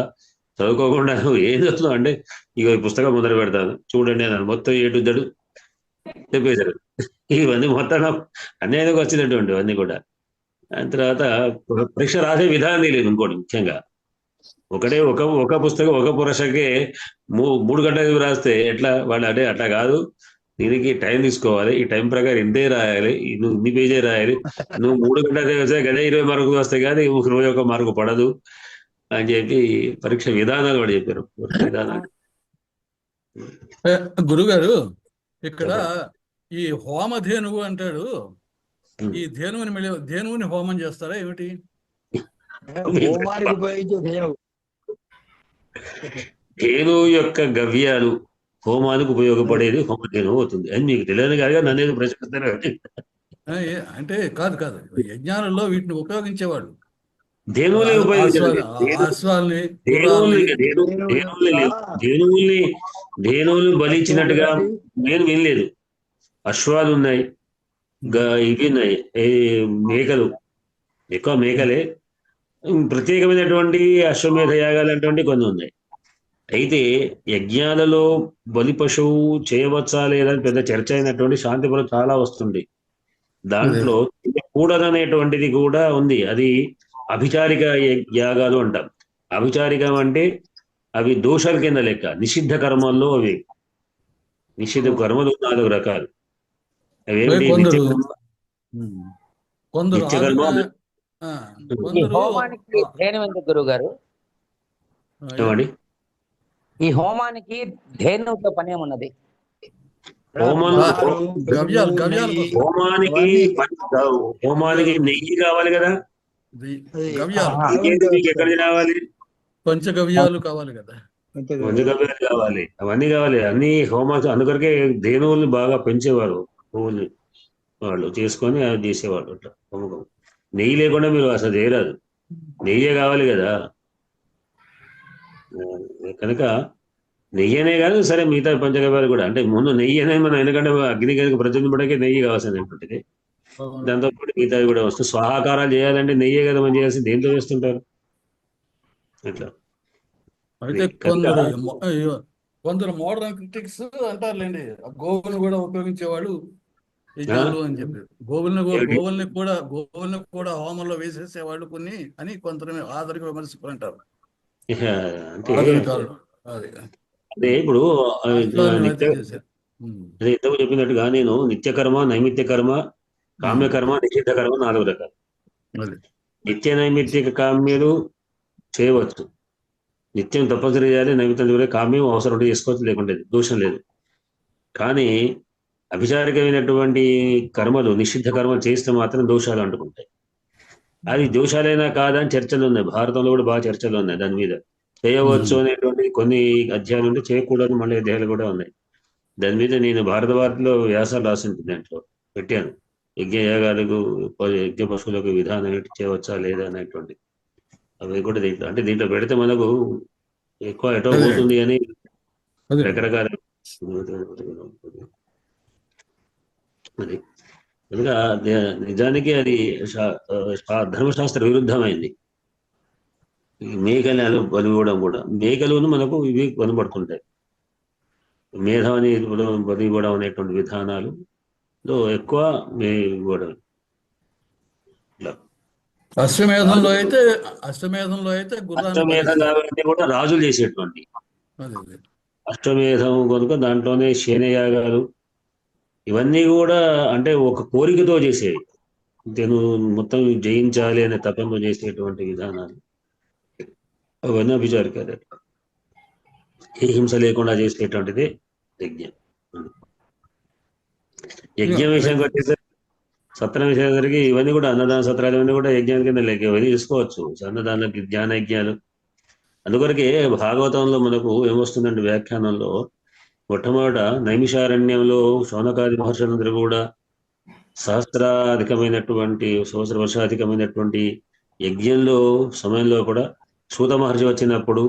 చదువుకోకుండా నువ్వు ఏం చదువుతున్నావు అంటే, ఇక ఈ పుస్తకం ముందర పెడతాను చూడండి అన్నాను. మొత్తం ఏడుద్దడు చెప్పేశారు. ఇవన్నీ మొత్తం అన్యాయంగా వచ్చినటువంటి ఇవన్నీ కూడా. దాని తర్వాత పరీక్ష రాసే విధానం తెలియదు. ఇంకోటి ముఖ్యంగా ఒక పుస్తకం ఒక పురుషకే 3 గంటలు రాస్తే ఎట్లా వాళ్ళు అంటే అట్లా కాదు, దీనికి టైం తీసుకోవాలి, ఈ టైం ప్రకారం ఇంతే రాయాలి, నువ్వు ఇన్ని పేజే రాయాలి, నువ్వు 3 గంటలు వస్తే గదే 20 మార్కులు వస్తాయి కానీ 21 మార్కు పడదు అని చెప్పి పరీక్ష విధానాలు కూడా చెప్పారు. విధానాలు గురుగారు ఇక్కడ ఈ హోమధేనువు అంటాడు, ఈ ధేనువుని హోమం చేస్తారా ఏమిటి? హోమానికి ఉపయోగించే ధేనువు. ధేనువు యొక్క గవ్యాలు హోమానికి ఉపయోగపడేది హోమధేనువు అవుతుంది అని మీకు తెలియదు కాదుగా, నన్ను ప్రశ్నిస్తారు. అంటే కాదు యజ్ఞాలలో వీటిని ఉపయోగించేవాళ్ళు. ధేనువులే ఉపయోగించారు. అశ్వాల్ని, ధేనువుల్ని బలిచ్చినట్టుగా నేను వినలేదు. అశ్వాలు ఉన్నాయి, ఇవి ఉన్నాయి, మేకలు, ఎక్కువ మేకలే. ప్రత్యేకమైనటువంటి అశ్వమేధ యాగాలు అటువంటి కొన్ని ఉన్నాయి. అయితే యజ్ఞాలలో బలి పశువు చేయవచ్చా లేదా పెద్ద చర్చ అయినటువంటి శాంతిపురం చాలా వస్తుంది. దాంట్లో కూడదనేటువంటిది కూడా ఉంది. అది అభిచారిక యాగాలు అంటాం. అభిచారికం అంటే అవి దోషాల కింద లెక్క. నిషిద్ధ కర్మల్లో అవి నిషిద్ధ కర్మలు 4 రకాలు. అవేమిటి? నిత్యకర్మ. హోమానికి ధేనువు ఎందుకు గురువు గారు? ఏమండి? ఈ హోమానికి ధేనువుతో పని ఏమున్నది? హోమానికి నెయ్యి కావాలి కదా, మీకు ఎక్కడికి రావాలి? పంచగవ్యాలు కావాలి కదా, పంచగవ్యాలు కావాలి, అవన్నీ కావాలి. అన్ని హోమాలు అందుకొరకే ధేనువుల్ని బాగా పెంచేవారు. పువ్వుల్ని వాళ్ళు చేసుకొని అవి చేసేవాళ్ళు. అట్లా హోమకం నెయ్యి లేకుండా మీరు అసలు చేయరాదు, నెయ్యే కావాలి కదా. కనుక నెయ్యి అనే కాదు, సరే మిగతా పంచగవ్యాలు కూడా. అంటే ముందు నెయ్యి అనేది మనం, ఎందుకంటే అగ్ని కనుక ప్రతిబింబడికే నెయ్యి కావాల్సినటువంటిది. దాంతో పాటు మిగతావి కూడా వస్తుంది. స్వాహాకారాలు చేయాలంటే నెయ్యే కదా మనం చేయాల్సింది, దేంతో చేస్తుంటారు అట్లా. అయితే కొందరు మోడర్న్ క్రిటిక్స్ అంటారులేండి, గోవును కూడా ఉపయోగించేవాళ్ళు యజ్ఞాలు అని చెప్పి. గోవుల్ని కూడా హోమంలో వేసేసేవాళ్ళు కొన్ని అని కొందరు ఆధునిక విమర్శకులు అంటారు. అదే ఇప్పుడు ఇంతకు చెప్పినట్టుగా నేను నిత్యకర్మ, నైమిత్య కర్మ, కామ్యకర్మ, నిషిద్ధ కర్మ 4 రకాలు. నిత్య నైమిత్తిక కామ్యులు చేయవచ్చు, నిత్యం తప్పనిసరి చేయాలి. నైమిత్యం కామ్యం అవసరం ఉంటే చేసుకోవచ్చు, లేకుంటే దోషం లేదు. కానీ అభిచారికమైనటువంటి కర్మలు, నిషిద్ధ కర్మలు చేస్తే మాత్రం దోషాలు అంటుకుంటాయి. అది దోషాలైనా కాదని చర్చలు ఉన్నాయి. భారతంలో కూడా బాగా చర్చలు ఉన్నాయి దాని మీద. చేయవచ్చు అనేటువంటి కొన్ని అధ్యాయాలు ఉంటే, చేయకూడదు మళ్ళీ అధ్యాయాలు కూడా ఉన్నాయి. దాని మీద నేను భారత భారతిలో వ్యాసాలు రాసింది, దాంట్లో పెట్టాను. యజ్ఞయాగాలకు, యజ్ఞ పశువులకు విధానం ఏంటి, చేయవచ్చా లేదా అనేటువంటి అవి కూడా దీంట్లో. అంటే దీంట్లో పెడితే మనకు ఎక్కువ ఎటో పోతుంది అని రకరకాల అది. కనుక నిజానికి అది ధర్మశాస్త్ర విరుద్ధమైంది. మేకలు బలి ఇవ్వడం కూడా, మేకలును మనకు ఇవి కనబడుతుంటాయి. మేధాని బలి ఇవ్వడం అనేటువంటి విధానాలు ఎక్కువ ఇవ్వడం. అశ్వమేధంలో అయితే గుర్రాన్ని కూడా రాజులు చేసేటువంటి అశ్వమేధం కనుక దాంట్లోనే శయనయాగాలు ఇవన్నీ కూడా అంటే ఒక కోరికతో చేసేవి. నేను మొత్తం జయించాలి అనే తపంతో చేసేటువంటి విధానాలు అవన్నీ అభిచారికాలు. ఏ హింస లేకుండా చేసేటువంటిది యజ్ఞం. యజ్ఞం విషయానికి వచ్చేసరికి, సత్రం విషయానికి ఇవన్నీ కూడా అన్నదాన సత్రాలు ఇవన్నీ కూడా యజ్ఞాల కింద లెక్క. ఇవన్నీ తీసుకోవచ్చు, అన్నదానాలకి జ్ఞాన యజ్ఞాలు. అందుకొరకే భాగవతంలో మనకు ఏమొస్తుందంటే వ్యాఖ్యానంలో మొట్టమొదట నైమిషారణ్యంలో శౌనకాది మహర్షులందరూ కూడా సంవత్సర వర్షాధికమైనటువంటి యజ్ఞంలో సమయంలో కూడా సూత మహర్షి వచ్చినప్పుడు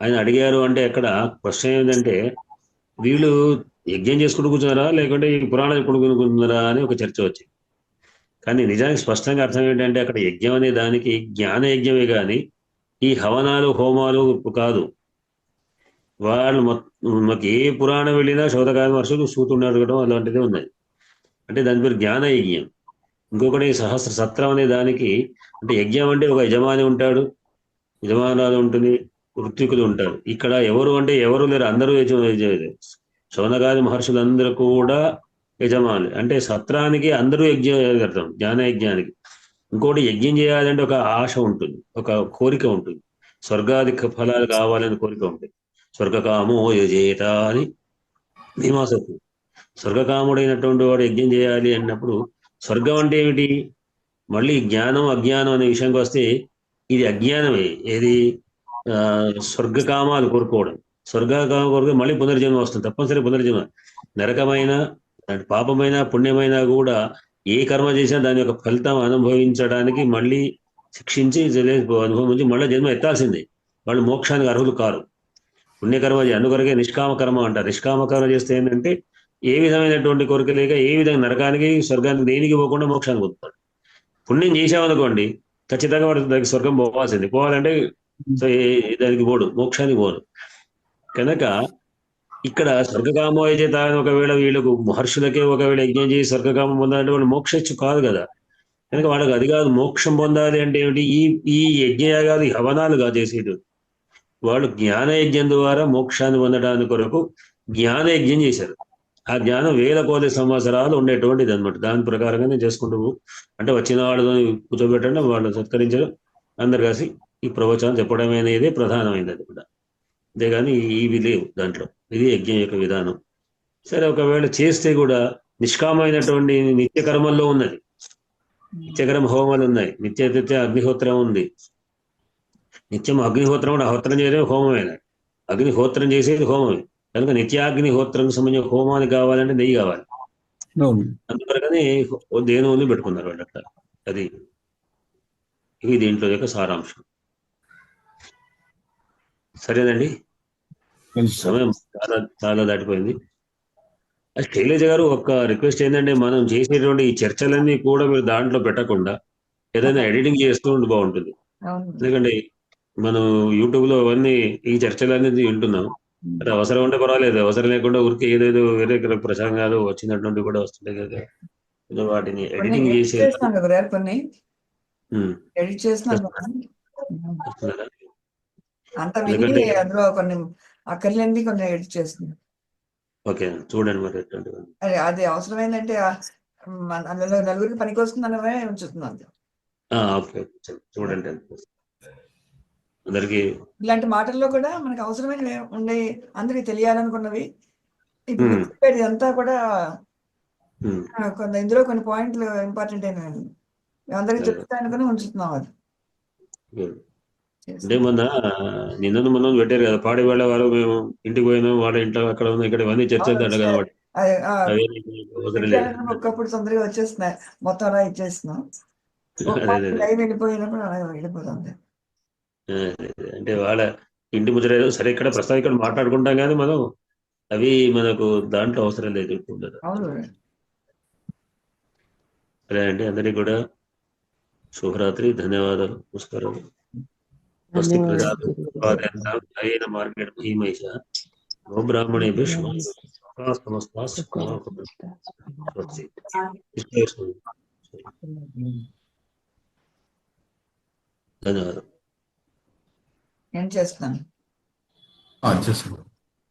ఆయన అడిగారు. అంటే అక్కడ ప్రశ్న ఏంటంటే వీళ్ళు యజ్ఞం చేసుకుంటూ కూర్చున్నారా లేకుంటే ఈ పురాణం కూర్చున్నారా అని ఒక చర్చ వచ్చింది. కానీ నిజానికి స్పష్టంగా అర్థం ఏంటంటే అక్కడ యజ్ఞం అనే దానికి జ్ఞాన యజ్ఞమే కానీ ఈ హవనాలు హోమాలు కాదు. వాళ్ళు మాకు ఏ పురాణం వెళ్ళినా శౌతకాది మహర్షులు సూతుడు అడగడం అలాంటిదే ఉన్నది. అంటే దాని పేరు జ్ఞాన యజ్ఞం. ఇంకొకటి సహస్ర సత్రం అనే దానికి అంటే యజ్ఞం అంటే ఒక యజమాని ఉంటాడు, యజమానాలు ఉంటుంది, ఋత్వికులు ఉంటారు. ఇక్కడ ఎవరు అంటే ఎవరు లేరు, అందరూ శౌనకాది మహర్షులందరూ కూడా యజమానులు. అంటే సత్రానికి అందరూ యజ్ఞం అర్థం, జ్ఞాన యజ్ఞానికి. ఇంకోటి యజ్ఞం చేయాలంటే ఒక ఆశ ఉంటుంది, ఒక కోరిక ఉంటుంది, స్వర్గాది ఫలాలు కావాలని కోరిక ఉంటుంది. స్వర్గకామో యజేత అని భీమాసత్వం. స్వర్గకాముడైనటువంటి వాడు యజ్ఞం చేయాలి అన్నప్పుడు స్వర్గం అంటే ఏమిటి? మళ్ళీ జ్ఞానం అజ్ఞానం అనే విషయానికి వస్తే ఇది అజ్ఞానమే. ఏది? స్వర్గకామాలు కోరుకోవడం. స్వర్గకామం కోరుకు మళ్ళీ పునర్జన్మ వస్తుంది, తప్పనిసరి పునర్జన్మ. నరకమైన పాపమైన పుణ్యమైనా కూడా ఏ కర్మ చేసినా దాని యొక్క ఫలితం అనుభవించడానికి మళ్ళీ శిక్షించి అనుభవించి మళ్ళీ జన్మ ఎత్తాల్సిందే. వాళ్ళు మోక్షానికి అర్హులు కారు. పుణ్యకర్మ అందుకొరకే నిష్కామ కర్మ అంటారు. నిష్కామ కర్మ చేస్తే ఏంటంటే ఏ విధమైనటువంటి కోరిక లేక ఏ విధంగా నరకానికి స్వర్గానికి దేనికి పోకుండా మోక్షానికి పోతాడు. పుణ్యం చేసామనుకోండి ఖచ్చితంగా వాడు దానికి స్వర్గం పోవాల్సింది. పోవాలంటే దానికి పోడు, మోక్షానికి పోడు. కనుక ఇక్కడ స్వర్గకామో చేత ఒకవేళ వీళ్ళకు మహర్షులకే ఒకవేళ యజ్ఞం చేసి స్వర్గకామం పొందాలంటే వాళ్ళు మోక్షించు కాదు కదా. కనుక వాళ్ళకి అది కాదు. మోక్షం పొందాలి అంటే ఏమిటి? ఈ యజ్ఞయాగాలు హవనాలుగా చేసేది. వాళ్ళు జ్ఞాన యజ్ఞం ద్వారా మోక్షాన్ని పొందడానికి కొరకు జ్ఞాన యజ్ఞం చేశారు. ఆ జ్ఞానం వేల కోటి సంవత్సరాలు ఉండేటువంటిది అనమాట. దాని ప్రకారంగానే చేసుకుంటూ అంటే వచ్చిన వాళ్ళని కూర్చోబెట్టడం, వాళ్ళు సత్కరించడం, అందరు కలిసి ఈ ప్రవచనం చెప్పడం అనేది ప్రధానమైనది. అది కూడా అంతేగాని ఇవి లేవు దాంట్లో. ఇది యజ్ఞం యొక్క విధానం. సరే, ఒకవేళ చేస్తే కూడా నిష్కామైనటువంటి నిత్య కర్మల్లో ఉన్నది. నిత్యకర్మ హోమాలు ఉన్నాయి, నిత్య అగ్నిహోత్రం ఉంది. నిత్యం అగ్నిహోత్రం కూడా హోత్రం చేయడం హోమమైన. అగ్నిహోత్రం చేసేది హోమమే. కనుక నిత్యాగ్నిహోత్రం సంబంధించిన హోమానికి కావాలంటే నెయ్యి కావాలి. అందువరకనే దేనువుని పెట్టుకున్నారు వాళ్ళు అట్లా. అది ఇవి దీంట్లో యొక్క సారాంశం. సరేనండి, సమయం చాలా చాలా దాటిపోయింది. శైలజ గారు, ఒక రిక్వెస్ట్ ఏంటంటే మనం చేసేటువంటి ఈ చర్చలన్నీ కూడా మీరు దాంట్లో పెట్టకుండా ఏదైనా ఎడిటింగ్ చేస్తూ ఉంటే బాగుంటుంది. ఎందుకంటే మనం యూట్యూబ్ లో అవన్నీ ఈ చర్చలన్నీ వింటున్నాం. అంటే అవసరం ఉంటే పర్వాలేదు, అవసరం లేకుండా ఊరికి ఏదేదో వేరే ప్రసంగాలు వచ్చినటువంటి కూడా వస్తుంటాయి కదా. వాటిని ఎడిటింగ్ చేసి కొన్ని ఎడిట్ చేస్తున్నాను. అంత విని అందులో కొన్ని అక్కర్లేంది కొన్ని ఎడిట్ చేస్తున్నాను. ఓకే, చూడండి మరి. అది అవసరమైందంటే అందులో నలుగురికి పనికి వస్తుందనే ఉంచుతున్నాను. చూడండి అందరికి. ఇలాంటి మాటల్లో కూడా మనకు అవసరమైన ఉండే అందరికి తెలియాలనుకున్నవి ఇప్పుడు చెప్పేది అంతా కూడా కొంత ఇందులో కొన్ని పాయింట్లు ఇంపార్టెంట్ అయినాయి. అందరికి చెప్తానుకుని ఉంచుతున్నాం. అది అంటే నిన్న మనం పెట్టారు కదా, పాడి వాళ్ళ వారు మేము ఇంటికి పోయినాం, వాళ్ళ ఇంట్లో అక్కడ ఉంది ఇక్కడ ఇవన్నీ చర్చలు కాబట్టి ఒక్కప్పుడు తొందరగా వచ్చేస్తున్నాయి, మొత్తం అలా ఇచ్చేస్తున్నాం. లైవ్ వెళ్ళిపోయినప్పుడు అలా వెళ్ళిపోతుంది. అంటే వాళ్ళ ఇంటి ముచ్చట సరే ఇక్కడ ప్రస్తుతం ఇక్కడ మాట్లాడుకుంటాం కానీ మనం అవి మనకు దాంట్లో అవసరం లేదు. సరే అండి, అందరికీ కూడా శుభరాత్రి, ధన్యవాదాలు, నమస్కారాలు. స్వస్తి ప్రజాపతి మార్కెట్ భీమైష గోబ్రాహ్మణేభ్యో ధన్యవాదాలు. ఏం చేస్తాను.